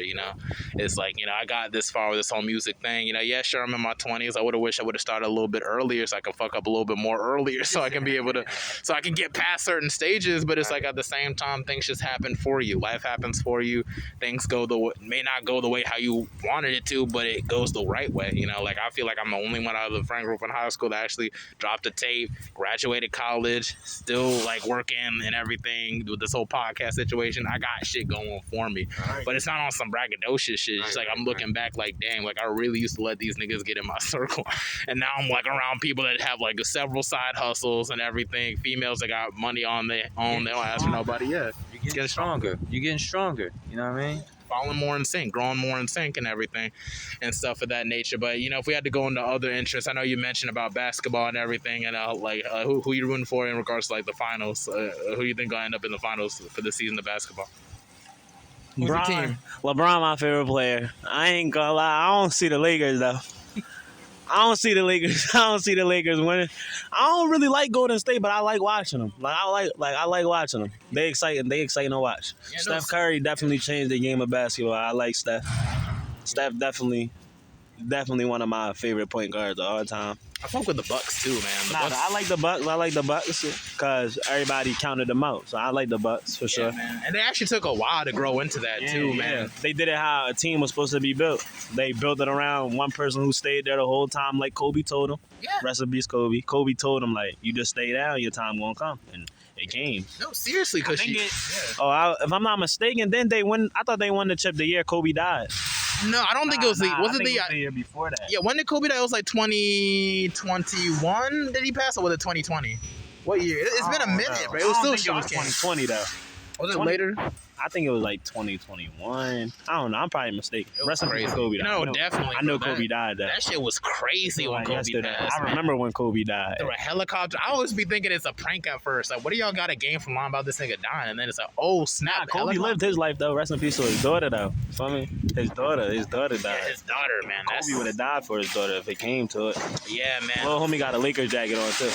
It's like, I got this far with this whole music thing. Yeah, sure, I'm in my 20s. I would have wished I would have started a little bit earlier so I could fuck up a little bit more earlier so I can be able to, so I can get past certain stages. But it's like at the same time, things just happen for you. Life happens for you. Things may not go the way how you wanted it to, but it goes the right way. Like, I feel like I'm the only one out of the friend friend group in high school that actually dropped a tape, graduated college, still like working and everything with this whole podcast situation. I got shit going for me, but it's not on some braggadocious shit. It's just like I'm looking back like, damn, like I really used to let these niggas get in my circle, and now I'm like around people that have like several side hustles and everything. Females that got money on their own, they don't ask for nobody. Yeah, You're getting stronger. You're getting stronger. You know what I mean? falling more in sync, growing more in sync, and everything, and stuff of that nature. But you know, if we had to go into other interests, I know you mentioned about basketball and everything, and who you rooting for in regards to like the finals? Who you think gonna end up in the finals for the season of basketball? Who's your team? LeBron, my favorite player. I ain't gonna lie, I don't see the Lakers though. I don't see the Lakers winning. I don't really like Golden State, but I like watching them. I like watching them. They exciting to watch. Yeah, Steph Curry definitely changed the game of basketball. I like Steph. Steph definitely one of my favorite point guards of all time. I fuck with the Bucks too, man. I like the Bucks because everybody counted them out. So I like the Bucks for sure. Man. And they actually took a while to grow into that too, man. They did it how a team was supposed to be built. They built it around one person who stayed there the whole time, like Kobe told him. Yeah. Rest in peace, Kobe. Kobe told him, like, you just stay down, your time gonna come. And it came. No, seriously, because if I'm not mistaken, then they won. I thought they won the chip the year Kobe died. No, I don't think it was the. Was it the year before that? Yeah, when did Kobe die? It was like 2021. Did he pass, or was it 2020? What year? It's been a minute, bro. It was still shocking. 2020 though. Was it later? I think it was like 2021. I don't know. I'm probably mistaken. Rest in peace, Kobe. No, definitely. I know Kobe died. That shit was crazy when Kobe died. I remember when Kobe died. There were helicopters. I always be thinking it's a prank at first. Like, what do y'all got to gain from lying about this nigga dying? And then it's like, oh snap. Kobe lived his life though. Rest in peace to his daughter though. Feel me? His daughter died. Yeah, his daughter, man. Kobe would have died for his daughter if it came to it. Yeah, man. Little homie got a Lakers jacket on too.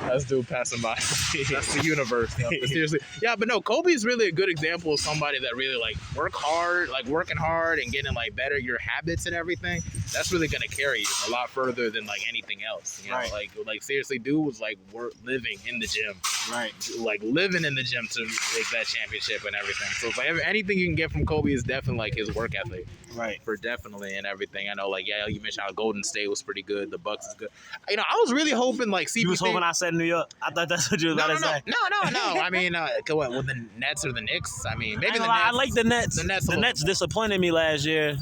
That's dude passing by. That's the universe. But seriously, yeah, but no, Kobe's really a good example of somebody that really like working hard and getting like better your habits and everything. That's really gonna carry you a lot further than like anything else. You know, right. like seriously, dude was like living in the gym, right? Like living in the gym to make that championship and everything. So if anything you can get from Kobe is definitely like his work ethic. Right. For definitely and everything. I know, like, yeah, you mentioned how Golden State was pretty good. The Bucks is good. You know, I was really hoping, like, CP3... You was hoping I said New York? I thought that's what you was about to say. No. I mean, what, with the Nets or the Knicks? I mean, maybe the Nets. I like the Nets. The Nets disappointed me last year.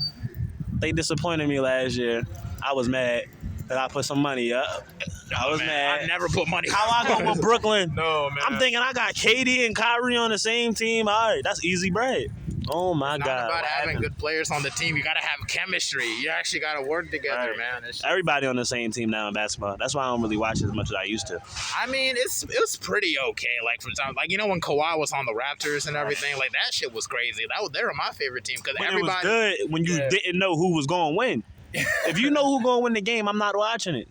They disappointed me last year. I was mad that I put some money up. I was mad. I never put money up. How I go with Brooklyn? No, man. I'm thinking I got KD and Kyrie on the same team. All right, that's easy bread. Oh my it's God! Not about having good players on the team. You gotta have chemistry. You actually gotta work together, man. Everybody on the same team now in basketball. That's why I don't really watch as much as I used to. I mean, it's pretty okay. Like for example, like you know when Kawhi was on the Raptors and everything, like that shit was crazy. They were my favorite team because everybody. It was good when you didn't know who was going to win. If you know who's going to win the game, I'm not watching it.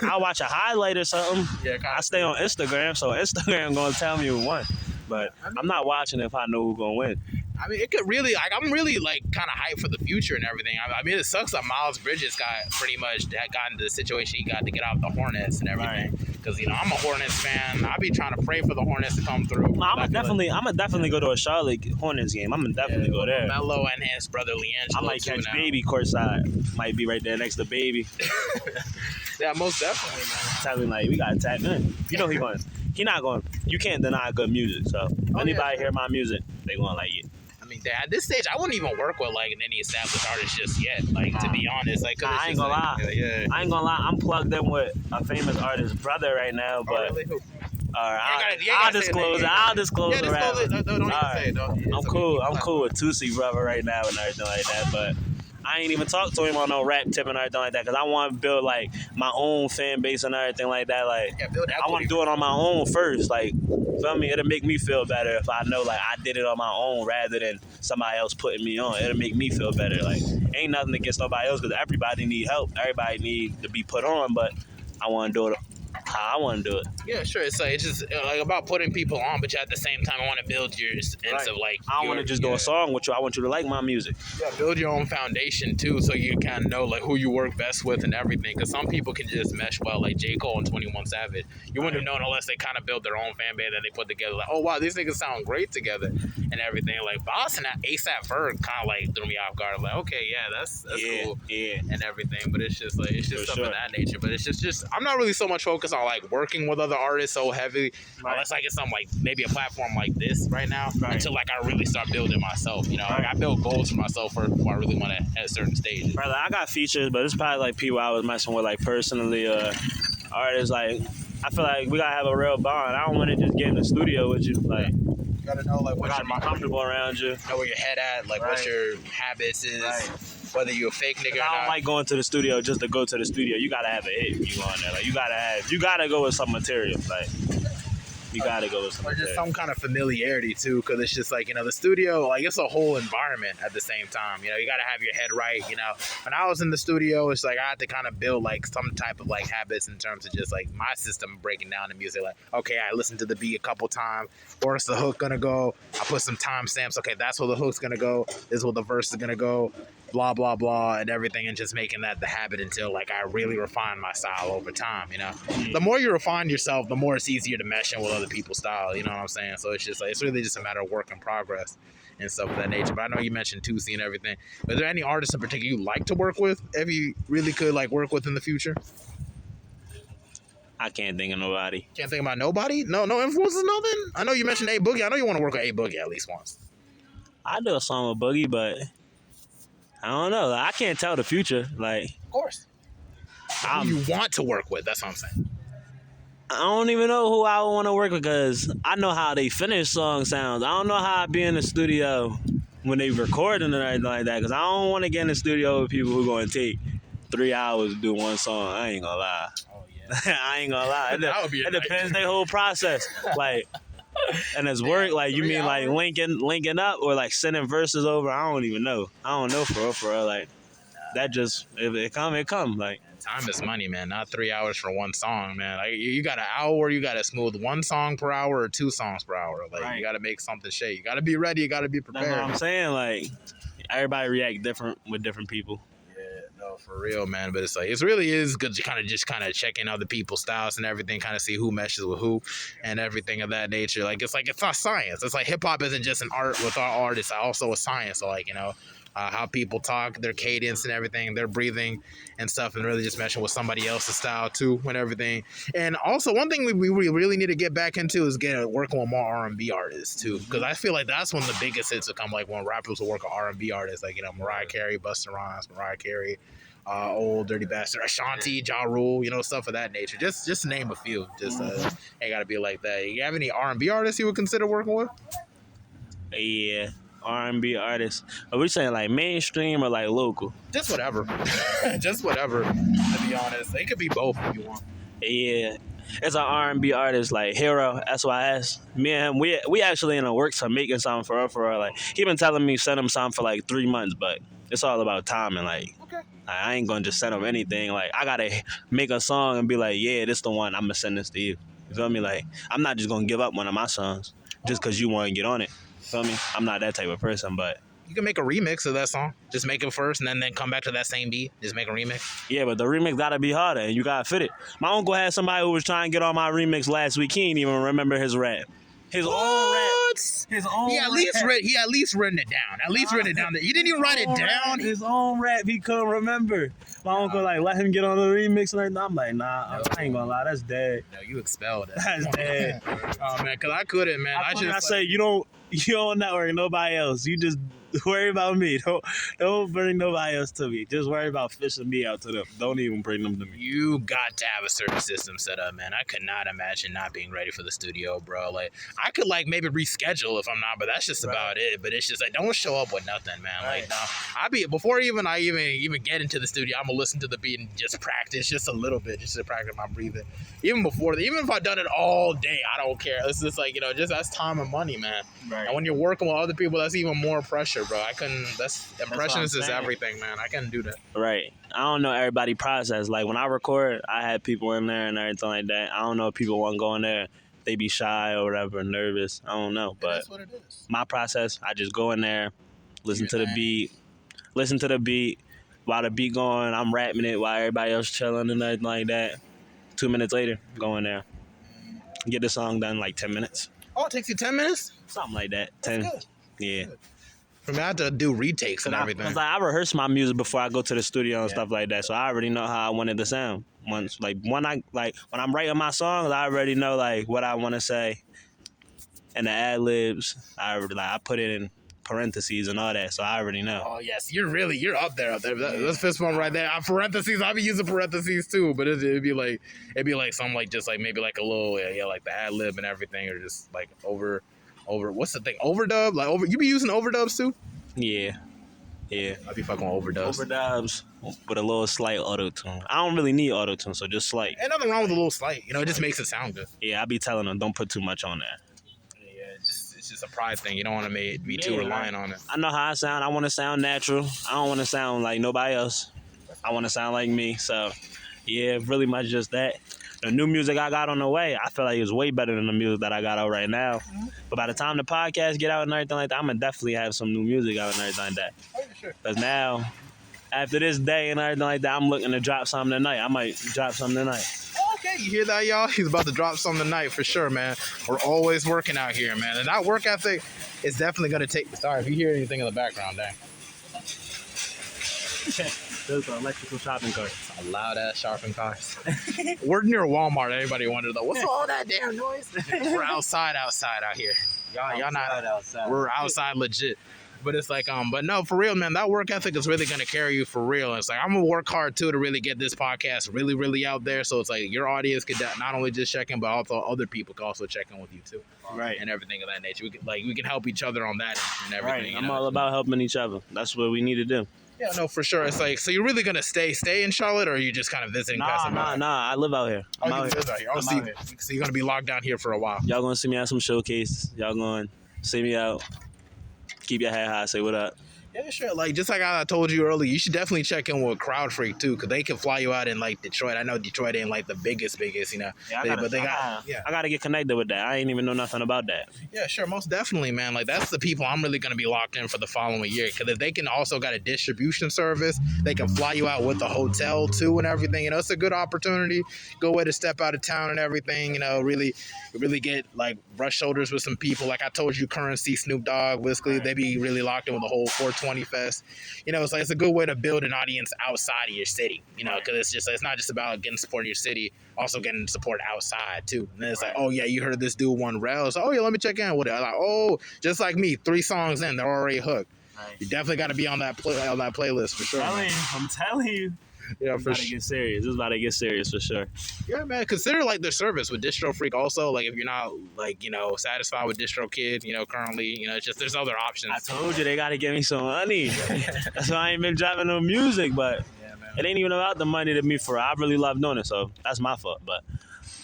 I'll watch a highlight or something. Yeah, I stay on Instagram, so Instagram going to tell me who won. But I'm not watching if I know who's going to win. I mean, it could really, like, I'm really, like, kind of hyped for the future and everything. I mean, it sucks that Miles Bridges got into the situation he got to get out of the Hornets and everything. Because, you know, I'm a Hornets fan. I be trying to pray for the Hornets to come through. I'm gonna definitely go to a Charlotte Hornets game. I'm gonna definitely go there. Melo and his brother Leangelo. I might catch Baby courtside. Might be right there next to Baby. Yeah, most definitely, man. Tell me, like, we gotta tap in. You know he not going. You can't deny good music. So anybody hear my music, they gonna like it. I mean, at this stage, I wouldn't even work with like any established artist just yet. Like to be honest, like I ain't gonna lie. I ain't gonna lie. I'm plugged in with a famous artist's brother right now, but. Oh, really? I'll disclose it. I'll disclose it. Don't even say it. I'm cool. I'm cool with Tusi brother right now and everything like that, but. I ain't even talk to him on no rap tip and everything like that because I want to build like my own fan base and everything like that. Like I want to do it on my own first. Like, feel me? It'll make me feel better if I know like I did it on my own rather than somebody else putting me on. It'll make me feel better. Like ain't nothing against nobody else because everybody need help. Everybody need to be put on, but I want to do it how I want to do it. Yeah, sure. It's like it's just like about putting people on, but you at the same time I want to build your sense of like. I don't want to just do a song with you. I want you to like my music. Yeah, build your own foundation too, so you kind of know like who you work best with and everything. Because some people can just mesh well, like J. Cole and 21 Savage. You wouldn't have known unless they kind of build their own fan base that they put together. Like, oh wow, these niggas sound great together and everything. Like Boss and ASAP Ferg kind of like threw me off guard. Like, okay, yeah, that's cool, and everything. But it's just like stuff of that nature. But it's just I'm not really so much focused on like working with other artists so heavy, unless I get something like maybe a platform like this right now, until like I really start building myself. You know, like I build goals for myself for who I really want to at certain stages. Brother, I got features, but it's probably like people I was messing with like personally. Artists like I feel like we gotta have a real bond. I don't want to just get in the studio with you. Like You gotta know like I gotta be comfortable around you. know where your head at, like what your habits is, whether you're a fake nigga or I don't not. like going to the studio just to go to the studio. You gotta have a hit when you go in there. Like you gotta go with some material. Like you gotta go with some Or just material. some kind of familiarity too, because it's just like, you know, the studio, like it's a whole environment at the same time. You know, you gotta have your head right. You know, when I was in the studio, it's like I had to kind of build like some type of like habits in terms of just like my system breaking down the music. Like, okay, I listened to the beat a couple times. Where's the hook gonna go? I put some timestamps. Okay, that's where the hook's gonna go. This is where the verse is gonna go. Blah blah blah and everything, and just making that the habit until like I really refine my style over time. You know, the more you refine yourself, the more it's easier to mesh in with other people's style. You know what I'm saying? So it's just like it's really just a matter of work in progress and stuff of that nature. But I know you mentioned Tusi and everything. Are there any artists in particular you like to work with? If you really could like work with in the future? I can't think of nobody. Can't think about nobody. No influences. Nothing. I know you mentioned A Boogie. I know you want to work with A Boogie at least once. I do a song with Boogie, but I don't know. I can't tell the future. Like, Of course. Who you want to work with? That's what I'm saying. I don't even know who I want to work with because I know how they finish song sounds. I don't know how I be in the studio when they recording and everything like that because I don't want to get in the studio with people who going to take 3 hours to do one song. I ain't gonna lie. Oh yeah. I ain't gonna lie. That would be a It depends their whole process. Like, and it's work. Like, you mean like linking up or like sending verses over? I don't even know. I don't know for real. Like, that just if it come. Like, Time is money, man. Not 3 hours for one song, man. Like you got an hour, you got to smooth one song per hour or 2 songs per hour. Like you got to make something shake. You got to be ready. You got to be prepared. that's what I'm saying. Like, everybody react different with different people. No, for real, man. But it's like it really is good to kind of check in other people's styles and everything, kind of see who meshes with who and everything of that nature. Like it's not science. It's like hip hop isn't just an art with our artists, it's also a science. So like, you know, how people talk, their cadence and everything, their breathing and stuff, and really just meshing with somebody else's style too and everything. And also one thing we really need to get back into is working with more R&B artists too, because I feel like that's when the biggest hits will come, like when rappers will work with R&B artists, like, you know, Mariah Carey, Busta Rhymes, Mariah Carey, Old Dirty Bastard, Ashanti, Ja Rule, you know, stuff of that nature. Just to name a few. Just ain't gotta be like that. You have any R&B artists you would consider working with? Yeah, R&B artists. Are we saying like mainstream or like local? Just whatever. Just whatever. To be honest, it could be both if you want. Yeah, it's an R&B artist like Hero SYS. Me and him, we actually in the works of making something for her. Like, he been telling me send him something for like 3 months, but it's all about timing. Like, Okay. I ain't gonna just send him anything. Like, I gotta make a song and be like, yeah, this the one. I'm gonna send this to you. You feel me? Like, I'm not just gonna give up one of my songs just because you want to get on it. Feel me? I'm not that type of person, but You can make a remix of that song. Just make it first and then come back to that same beat. Just make a remix. yeah, but the remix gotta be harder and you gotta fit it. My uncle had somebody who was trying to get on my remix last week. He didn't even remember his rap. His own rap. His own He at least written it down. At least written it down. He didn't even write it down. His own rap, he couldn't remember. My uncle like let him get on the remix and everything. I'm like, nah, I ain't gonna lie, that's dead. No, you expelled it. That's dead. Oh man, cause I couldn't, man. I say you don't network nobody else. You just worry about me. Don't bring nobody else to me. Just worry about fishing me out to them. Don't even bring them to me. You got to have a certain system set up, man. I could not imagine not being ready for the studio, bro. Like, I could like maybe reschedule if I'm not, but that's just about it. But it's just like, don't show up with nothing, man. Like, no, before I even get into the studio, I'm gonna listen to the beat and just practice just a little bit, just to practice my breathing. Even if I've done it all day, I don't care. It's just like, you know, just that's time and money, man. Right. And when you're working with other people, that's even more pressure, either, bro. I couldn't. Impressions is saying. everything, man. I couldn't do that. Right. I don't know everybody process. Like when I record, I had people in there and everything like that. I don't know if people want to go in there. They be shy or whatever, nervous. I don't know. But That's what it is. my process, I just go in there, listen to the beat. While the beat going, I'm rapping it while everybody else chilling and nothing like that. 2 minutes later, go in there. Get the song done in like 10 minutes. Oh, it takes you 10 minutes? Something like that. That's 10. good. Yeah. For me, I have to do retakes and everything. Cause I rehearse my music before I go to the studio and stuff like that, so I already know how I want it to sound. When I'm writing my songs, I already know like what I want to say, and the ad libs, I put it in parentheses and all that, so I already know. Oh yes, you're up there. That's fist one right there. Parentheses. I be using parentheses too, but it'd be like something like just like maybe like a little like the ad lib and everything, or just like over. What's the thing? Overdub? You be using overdubs too? Yeah. I be fucking with overdubs. Overdubs with a little slight auto tune. I don't really need auto tune, so just slight. Ain't nothing wrong with a little slight. It just makes it sound good. Yeah, I be telling them don't put too much on there. Yeah, it's just a pride thing. You don't want to be too reliant on it. I know how I sound. I want to sound natural. I don't want to sound like nobody else. I want to sound like me. So, yeah, really much just that. The new music I got on the way, I feel like it's way better than the music that I got out right now. Mm-hmm. But by the time the podcast get out and everything like that, I'm going to definitely have some new music out and everything like that. Oh, yeah, sure. Because now, after this day and everything like that, I'm looking to drop something tonight. I might drop something tonight. Okay, you hear that, y'all? He's about to drop something tonight for sure, man. We're always working out here, man. And that work ethic is definitely going to take... Sorry if you hear anything in the background, dang. Those are electrical shopping carts. A loud-ass shopping cars. We're near Walmart. Everybody wondered, though, what's all that damn noise? We're outside out here. Y'all not... outside. We're outside legit. But it's like, but no, for real, man, that work ethic is really going to carry you for real. It's like, I'm going to work hard, too, to really get this podcast really, really out there. So it's like your audience could not only just check in, but also other people could also check in with you, too. Right. And everything of that nature. We can help each other on that and everything. Right. I'm all about helping each other. That's what we need to do. Yeah, no, for sure. It's like, so you're really going to stay in Charlotte, or are you just kind of visiting? Nah, I live out here. I'm out here. Oh, so you're going to be locked down here for a while. Y'all going to see me at some showcases. Y'all going to see me out. Keep your head high. Say what up. Yeah, sure. Like, just like I told you earlier, you should definitely check in with Crowd Freak, too, because they can fly you out in, like, Detroit. I know Detroit ain't, like, the biggest, Yeah, I got to get connected with that. I ain't even know nothing about that. Yeah, sure. Most definitely, man. Like, that's the people I'm really going to be locked in for the following year, because if they can also got a distribution service, they can fly you out with the hotel, too, and everything. It's a good opportunity. Good way to step out of town and everything, really get, like, brush shoulders with some people. Like I told you, Currency, Snoop Dogg, Whiskey, they be really locked in with the whole 420 Fest. It's like, it's a good way to build an audience outside of your city, because it's not just about getting support in your city, also getting support outside, too. And then it's like, oh, yeah, you heard this dude 1Rell. So, oh, yeah, let me check in with it. I'm like, oh, just like me, 3 songs in, they're already hooked. Right. You definitely got to be on that playlist for sure. I'm telling you. Yeah, for sure. This is about to get serious for sure. Yeah, man. Consider like their service with Distro Freak also. Like if you're not like satisfied with DistroKid, currently, it's just there's other options. I told you they gotta give me some money. That's why I ain't been dropping no music, but it ain't even about the money to me for. I really love doing it, so that's my fault. But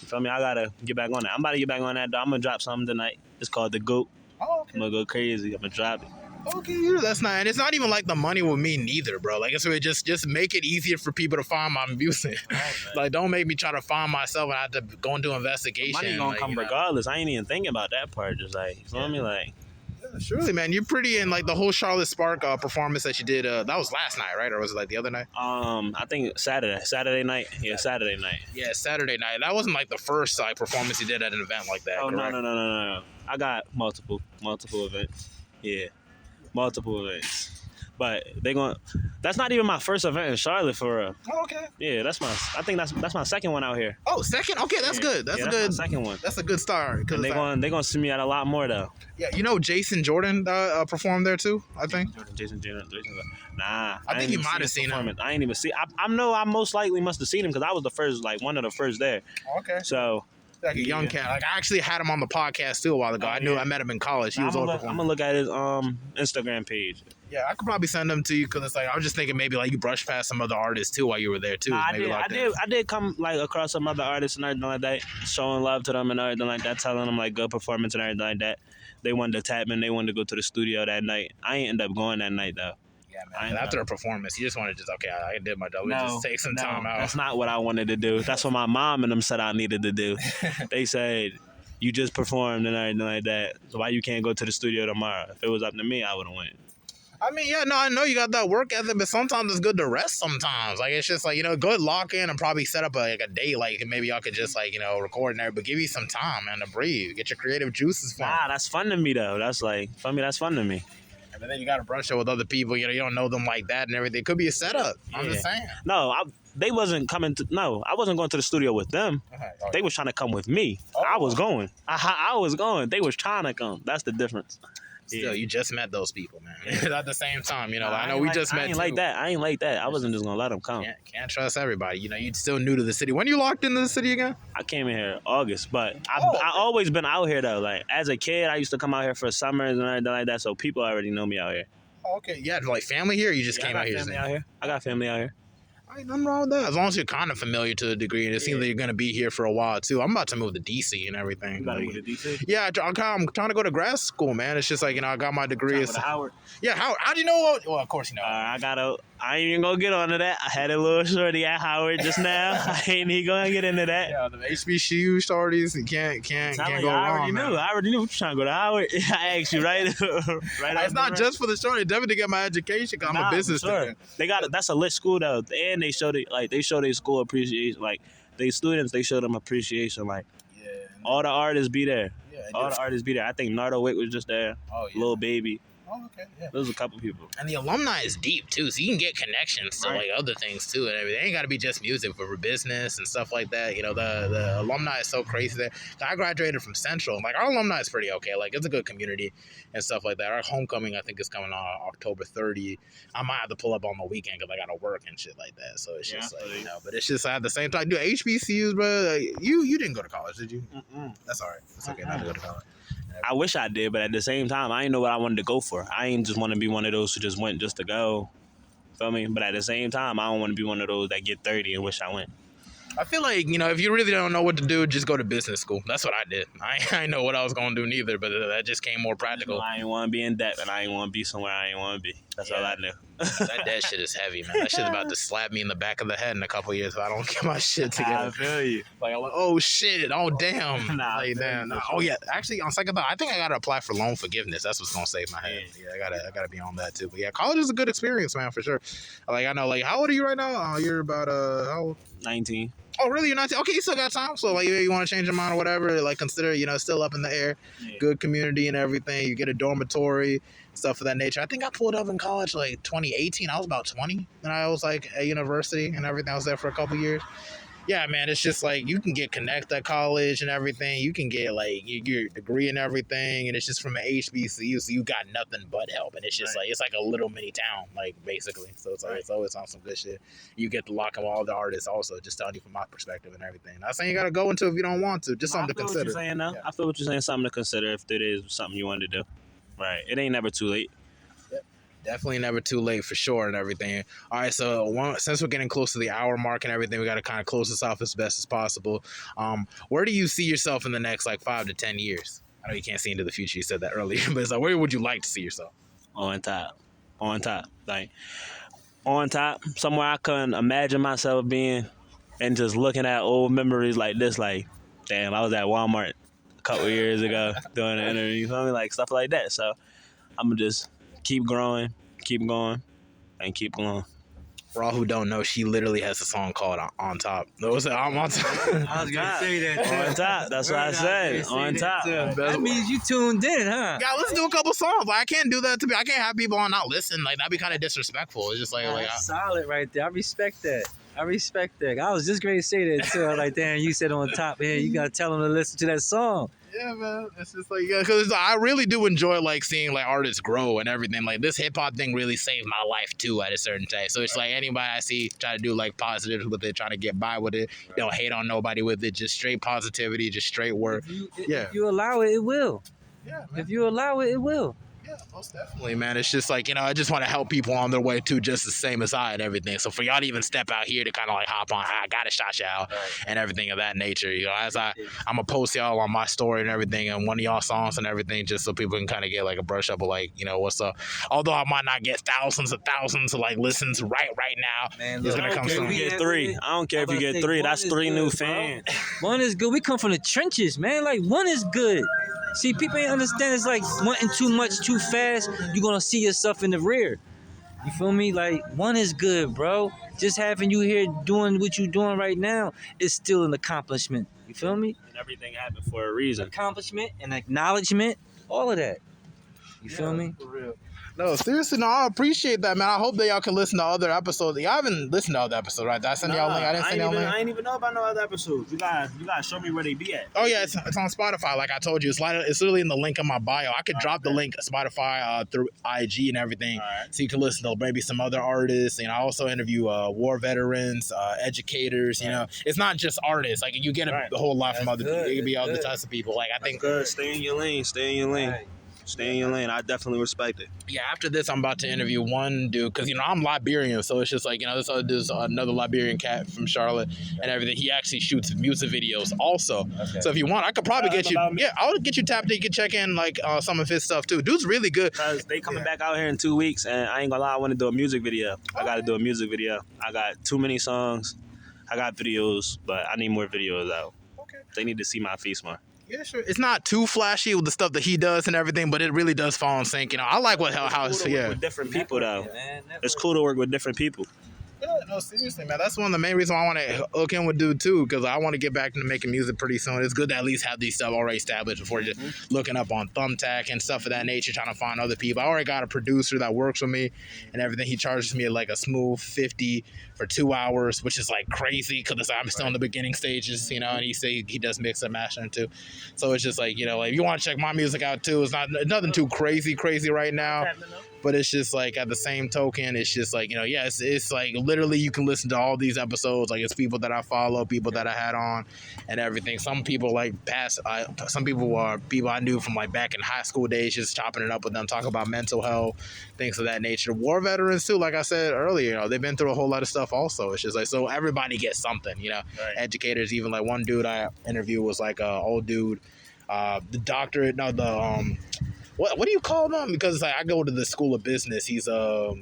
you feel me? I gotta get back on that. I'm about to get back on that. Though. I'm gonna drop something tonight. It's called The Goat. Oh, okay. I'm gonna go crazy. I'm gonna drop it. Okay, that's not, and it's not even like the money with me neither, bro. Like it's really just make it easier for people to find my music. Right, like don't make me try to find myself and I have to go into investigation. Money gonna come regardless. I ain't even thinking about that part. Just like you feel me, like. Yeah, surely, man. You're pretty in like the whole Charlotte Spark performance that you did. That was last night, right? Or was it like the other night? I think Saturday night. Yeah, Saturday night. Yeah, Saturday night. That wasn't like the first like performance you did at an event like that. Oh correct? No. I got multiple events. Yeah. Multiple events, but that's not even my first event in Charlotte for real. Oh, okay. Yeah, I think that's my second one out here. Oh, second? Okay, that's good. That's a good my second one. That's a good start. And they gonna see me at a lot more though. Yeah, Jason Jordan performed there too. I think. Jason Jordan. Nah, I think you might have seen him. I ain't even see. I most likely must have seen him because I was the first, like one of the first there. Okay. So. Like a young cat. Like I actually had him on the podcast too a while ago. I met him in college. He was over. I'm gonna look at his Instagram page. Yeah, I could probably send them to you because it's like I was just thinking maybe like you brushed past some other artists too while you were there too. I did come like across some other artists and everything like that, showing love to them and everything like that, telling them like good performance and everything like that. They wanted to tap in. They wanted to go to the studio that night. I ain't end up going that night though. Yeah, man. After a performance, you just want to okay, I did my job. Just take some time out. That's not what I wanted to do. That's what my mom and them said I needed to do. They said, you just performed and everything like that. So why you can't go to the studio tomorrow? If it was up to me, I would have went. I mean, yeah, no, I know you got that work ethic, but sometimes it's good to rest sometimes. Like, it's just like, go lock in and probably set up a date. Like, maybe y'all could just, record in there, but give you some time, man, to breathe. Get your creative juices flowing. Nah, that's fun to me, though. That's like, for me, that's fun to me. But then you got to brush up with other people. You don't know them like that and everything. It could be a setup. I'm just saying. No, they wasn't coming to. No, I wasn't going to the studio with them. They was trying to come with me. Oh. I was going. I was going. They was trying to come. That's the difference. Still, you just met those people, man. At the same time, I know we just met. I ain't like that. I ain't like that. I wasn't just gonna let them come. Can't trust everybody. You still new to the city. When you locked into the city again? I came in here August, but I always been out here though. Like as a kid, I used to come out here for summers and everything like that. So people already know me out here. Oh, okay, yeah, like family here. Or you just came out here. I got family out here. Ain't nothing wrong with that. As long as you're kind of familiar to a degree, and it seems like you're gonna be here for a while too. I'm about to move to DC and everything. You about to move to DC? Yeah, I'm trying to go to grad school, man. It's just like I got my degree. Howard. Yeah, Howard. How do you know? Well, of course you know. I ain't even gonna get onto that. I had a little shorty at Howard just now. I ain't even gonna get into that. Yeah, the HBCU shorties, you can't go wrong. I already knew you trying to go to Howard. I asked you right. It's not just for the shorty. Definitely to get my education. Cause I'm a business student. That's a lit school though, and they show their school appreciation. Like they students, they show them appreciation. Like all the artists be there. Yeah, all the artists be there. I think Nardo Wick was just there. Oh yeah. Lil Baby. Oh, okay. Yeah. There's a couple people. And the alumni is deep, too, so you can get connections to, other things, too, and everything. It ain't got to be just music, but for business and stuff like that. The alumni is so crazy there. I graduated from Central. Like, our alumni is pretty okay. Like, it's a good community and stuff like that. Our homecoming, I think, is coming on October 30. I might have to pull up on the weekend because I got to work and shit like that. So it's just but it's just at the same time. Dude, HBCUs, bro, you didn't go to college, did you? Mm-mm. That's all right. It's okay not to go to college. I wish I did, but at the same time, I didn't know what I wanted to go for. I ain't just want to be one of those who just went just to go. Feel me? But at the same time, I don't want to be one of those that get 30 and wish I went. I feel like, if you really don't know what to do, just go to business school. That's what I did. I didn't know what I was going to do neither, but that just came more practical. I didn't want to be in debt, and I didn't want to be somewhere I didn't want to be. That's all I knew. That debt shit is heavy, man. That shit's about to slap me in the back of the head in a couple of years if I don't get my shit together. I feel you. Like, I'm like, oh, shit. Oh, damn. Damn. Nah. Oh, yeah. Actually, on second thought, I think I got to apply for loan forgiveness. That's what's going to save my head. Yeah, I gotta be on that, too. But, yeah, college is a good experience, man, for sure. Like, I know, like, how old are you right now? You're about, how old? 19. Oh, really? You're 19? Okay, you still got time. So, like, you want to change your mind or whatever, like, consider, still up in the air. Yeah. Good community and everything. You get a dormitory, stuff of that nature. I think I pulled up in college, like, 2018. I was about 20. And I was, like, at university and everything. I was there for a couple years. Yeah, man, it's just, like, you can get connected at college and everything. You can get, like, your degree and everything. And it's just from an HBCU, so you got nothing but help. And it's just, like, it's like a little mini town, like, basically. So it's, like, it's always on some good shit. You get to lock in with all the artists also, just telling you from my perspective and everything. Not saying you got to go into it if you don't want to. Just something to consider. What you're saying now. Yeah. I feel what you're saying, something to consider if it is something you want to do. Right. It ain't never too late. Definitely never too late for sure and everything. All right, so since we're getting close to the hour mark and everything, we got to kind of close this off as best as possible. Where do you see yourself in the next, 5 to 10 years? I know you can't see into the future. You said that earlier, but it's like, where would you like to see yourself? On top. Like, on top, somewhere I couldn't imagine myself being and just looking at old memories like this, like, damn, I was at Walmart a couple years ago doing an interview, you feel me? Like, stuff like that. So I'm going to just keep growing, keep going, and keep going. For all who don't know, she literally has a song called On Top. I'm on top. I was going to say that. On top. That's what I said. On top. That means you tuned in, huh? Yeah, let's do a couple songs. I can't do that to me. I can't have people on not listen. Like, that'd be kind of disrespectful. It's just solid right there. I respect that. I was just going to say that too. I was like, damn, you said On Top. Man, you got to tell them to listen to that song. Yeah, man. It's just like, because I really do enjoy seeing artists grow and everything. Like, this hip hop thing really saved my life too at a certain time. So it's like anybody I see try to do positive with it, trying to get by with it. Don't hate on nobody with it. Just straight positivity, just straight work. If you allow it, it will. Yeah, man. If you allow it, it will. Yeah, most definitely, man. It's just like, I just want to help people on their way too, just the same as I and everything. So for y'all to even step out here to kind of like hop on, I got to shout you out and everything of that nature. As I'm gonna post y'all on my story and everything and one of y'all songs and everything, just so people can kind of get like a brush up of like, what's up. Although I might not get thousands of like listens right now. Man, It's look, gonna come If soon. you get 3, I don't care if you get 3. That's 3 new fans. One is good. We come from the trenches, man. Like, one is good. See, people ain't understand. It's like wanting too much too fast. You're gonna see yourself in the rear. You feel me? Like, one is good, bro. Just having you here doing what you're doing right now is still an accomplishment. You feel me? And everything happened for a reason. Accomplishment and acknowledgement, all of that. You feel me? For real. No, seriously, no, I appreciate that, man. I hope that y'all can listen to other episodes. Y'all haven't listened to other episodes, right? Did I send y'all a link? I didn't send y'all a link. I ain't even know about no other episodes. You gotta show me where they be at. Oh yeah, it's on Spotify. Like I told you, it's literally in the link in my bio. I could drop the link Spotify through IG and everything, so you can listen to maybe some other artists. I also interview war veterans, educators. It's not just artists. Like you get a whole lot from other people. It could be other types of people. Like I think. Good. Stay in your lane. Stay in your lane. Right. Stay in your lane. I definitely respect it. Yeah, after this, I'm about to interview one dude because I'm Liberian, so it's just like this other dude's another Liberian cat from Charlotte and everything. He actually shoots music videos also. Okay. So if you want, I could probably get you. Yeah, I'll get you tapped in. You can check in like some of his stuff too. Dude's really good. Cause they coming back out here in 2 weeks, and I ain't gonna lie, I want to do a music video. I got to do a music video. I got too many songs. I got videos, but I need more videos out. Okay. They need to see my face more. Yeah, sure. It's not too flashy with the stuff that he does and everything, but it really does fall in sync. I like how with different people though. It's cool to work with different people. Yeah, no, seriously, man. That's one of the main reasons why I want to hook in with dude too, because I want to get back into making music pretty soon. It's good to at least have these stuff already established before just looking up on Thumbtack and stuff of that nature, trying to find other people. I already got a producer that works with me and everything. He charges me like a smooth 50 for 2 hours, which is like crazy because I'm still in the beginning stages, and he say he does mix and mastering too. So it's just like, if you want to check my music out too, it's nothing too crazy right now. But it's just like at the same token, it's just like, it's like literally you can listen to all these episodes. Like it's people that I follow, people that I had on and everything. Some people like some people are people I knew from like back in high school days, just chopping it up with them, talking about mental health, things of that nature. War veterans too, like I said earlier, they've been through a whole lot of stuff also. It's just like, so everybody gets something, Right. Educators, even like one dude I interviewed was like a old dude, the doctorate, no, the, what do you call them? Because like I go to the school of business. He's a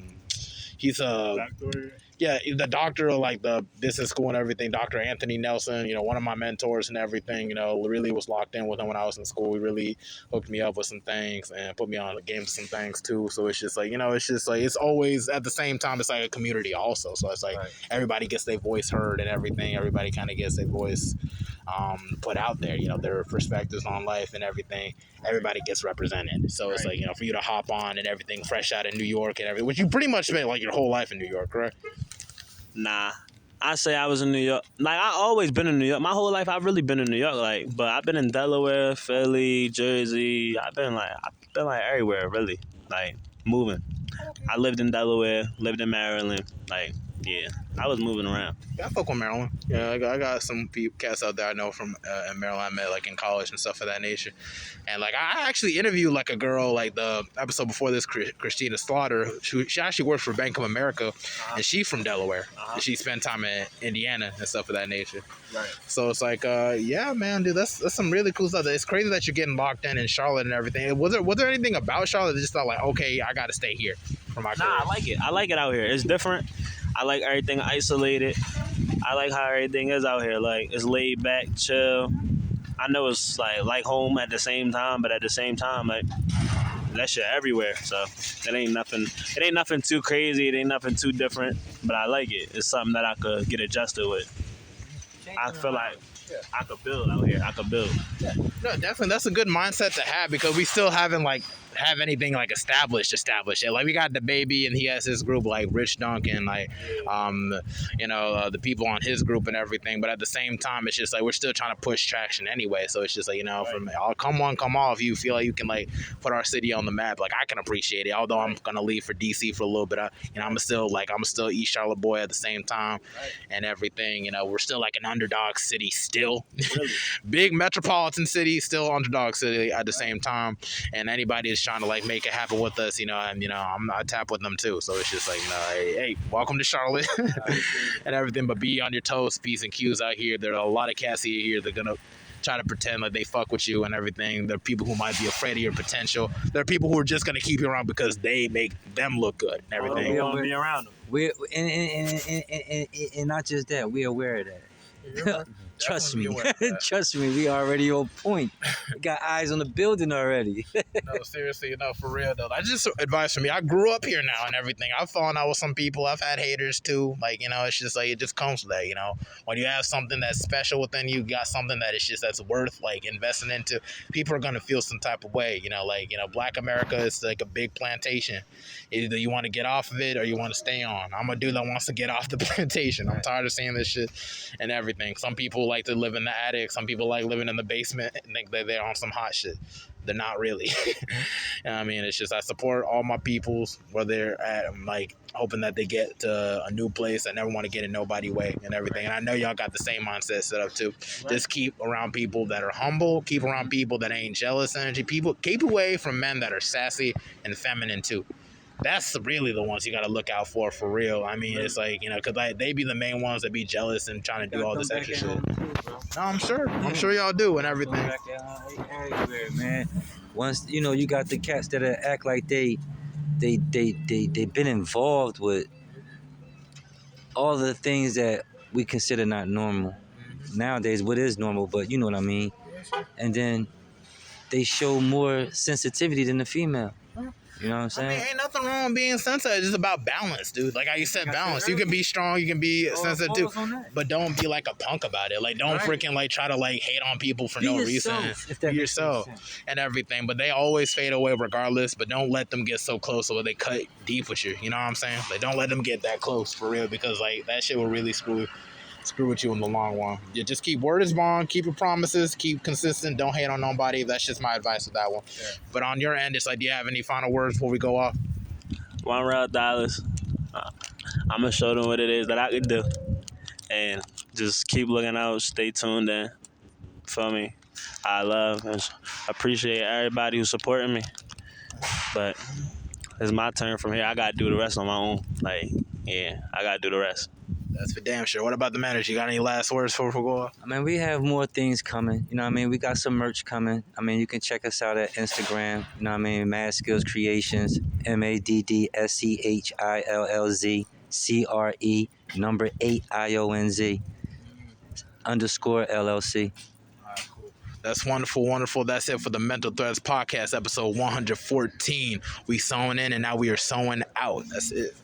yeah, the doctor of like the business school and everything. Dr. Anthony Nelson, one of my mentors and everything. Really was locked in with him when I was in school. He really hooked me up with some things and put me on the game with some things too. So it's just like it's always at the same time it's like a community also. So it's like everybody gets their voice heard and everything. Everybody kind of gets their voice put out there, their perspectives on life and everything. Everybody gets represented. So it's like, for you to hop on and everything fresh out of New York and everything, which you pretty much spent like your whole life in New York, correct? Nah. I say I was in New York. Like I always been in New York. My whole life I've really been in New York. Like, but I've been in Delaware, Philly, Jersey. I've been like everywhere really. Like moving. I lived in Delaware, lived in Maryland. Like, yeah, I was moving around. Yeah, I fuck with Maryland. Yeah, I got some cats out there I know from in Maryland. I met like in college and stuff of that nature. And like I actually interviewed like a girl like the episode before this, Christina Slaughter. She actually works for Bank of America, and she's from Delaware. And she spent time in Indiana and stuff of that nature. Right. So it's like, yeah, man, dude, that's some really cool stuff. It's crazy that you're getting locked in Charlotte and everything. Was there anything about Charlotte that just thought like, okay, I got to stay here for my career? Nah, I like it. I like it out here. It's different. I like everything isolated. I like how everything is out here. Like, it's laid back, chill. I know it's like home at the same time, but at the same time, like, that shit everywhere. So it ain't nothing too crazy. It ain't nothing too different, but I like it. It's something that I could get adjusted with. I feel like I could build out here. I could build. Yeah. No, definitely. That's a good mindset to have because we still haven't have anything like established it. Like we got the baby and he has his group like Rich Duncan, like the people on his group and everything. But at the same time, it's just like we're still trying to push traction anyway. So it's just like from I'll come on, come off. You feel like you can like put our city on the map. Like I can appreciate it. Although I'm gonna leave for DC for a little bit. I'm still East Charlotte boy at the same time and everything. We're still like an underdog city still. still. Really? Big metropolitan city, still underdog city at the same time. And anybody is trying to like make it happen with us, and I tap with them too. So it's just like, hey, welcome to Charlotte and everything. But be on your toes, P's and Q's out here. There are a lot of cats here that are gonna try to pretend like they fuck with you and everything. There are people who might be afraid of your potential. There are people who are just gonna keep you around because they make them look good and everything. We want to be around them. We're and not just that, we're aware of that. Trust me. Trust me, we already on point. We got eyes on the building already. No, seriously, for real though. That's just advice for me. I grew up here now and everything. I've fallen out with some people. I've had haters too. Like, it's just like, it just comes with that, When you have something that's special within you, got something that is just, that's worth like investing into, people are gonna feel some type of way, Black America is like a big plantation. Either you want to get off of it or you want to stay on. I'm a dude that wants to get off the plantation. I'm tired of seeing this shit and everything. Some people like to live in the attic. Some people like living in the basement and think that they're on some hot shit. They're not really. It's just, I support all my peoples where they're at. I'm like hoping that they get to a new place. I never want to get in nobody way and everything. And I know y'all got the same mindset set up too. Just keep around people that are humble. Keep around people that ain't jealous energy. People keep away from men that are sassy and feminine too. That's really the ones you got to look out for real. It's like, because they be the main ones that be jealous and trying to do all this extra shit. No, I'm sure y'all do and everything. Everywhere, man. Once, you got the cats that act like they've been involved with all the things that we consider not normal. Nowadays, what is normal, but you know what I mean? And then they show more sensitivity than the female. You know what I'm saying? Ain't nothing wrong with being sensitive. It's just about balance, dude. Like how you said, balance. You can be strong, you can be sensitive too, but don't be like a punk about it. Like don't freaking like try to like hate on people for no reason. Be yourself and everything. But they always fade away regardless. But don't let them get so close or they cut deep with you. You know what I'm saying? Like don't let them get that close for real because like that shit will really screw with you in the long run. You just keep word is bond, keep your promises, keep consistent, don't hate on nobody. That's just my advice with that one. Yeah. But on your end, it's like, do you have any final words before we go off? 1RellDollaz. I'm gonna show them what it is that I can do, and just keep looking out. Stay tuned in for me. I love and appreciate everybody who's supporting me, but it's my turn from here. I gotta do the rest on my own. I gotta do the rest. That's for damn sure. What about the manager? You got any last words before we go off? We have more things coming. We got some merch coming. You can check us out at Instagram. Mad Skills Creations, MADDSCHILLZ CRE number 8 IONZ _ LLC. All right, cool. That's wonderful. That's it for the Mental Threads Podcast, episode 114. We sewing in and now we are sewing out. That's it.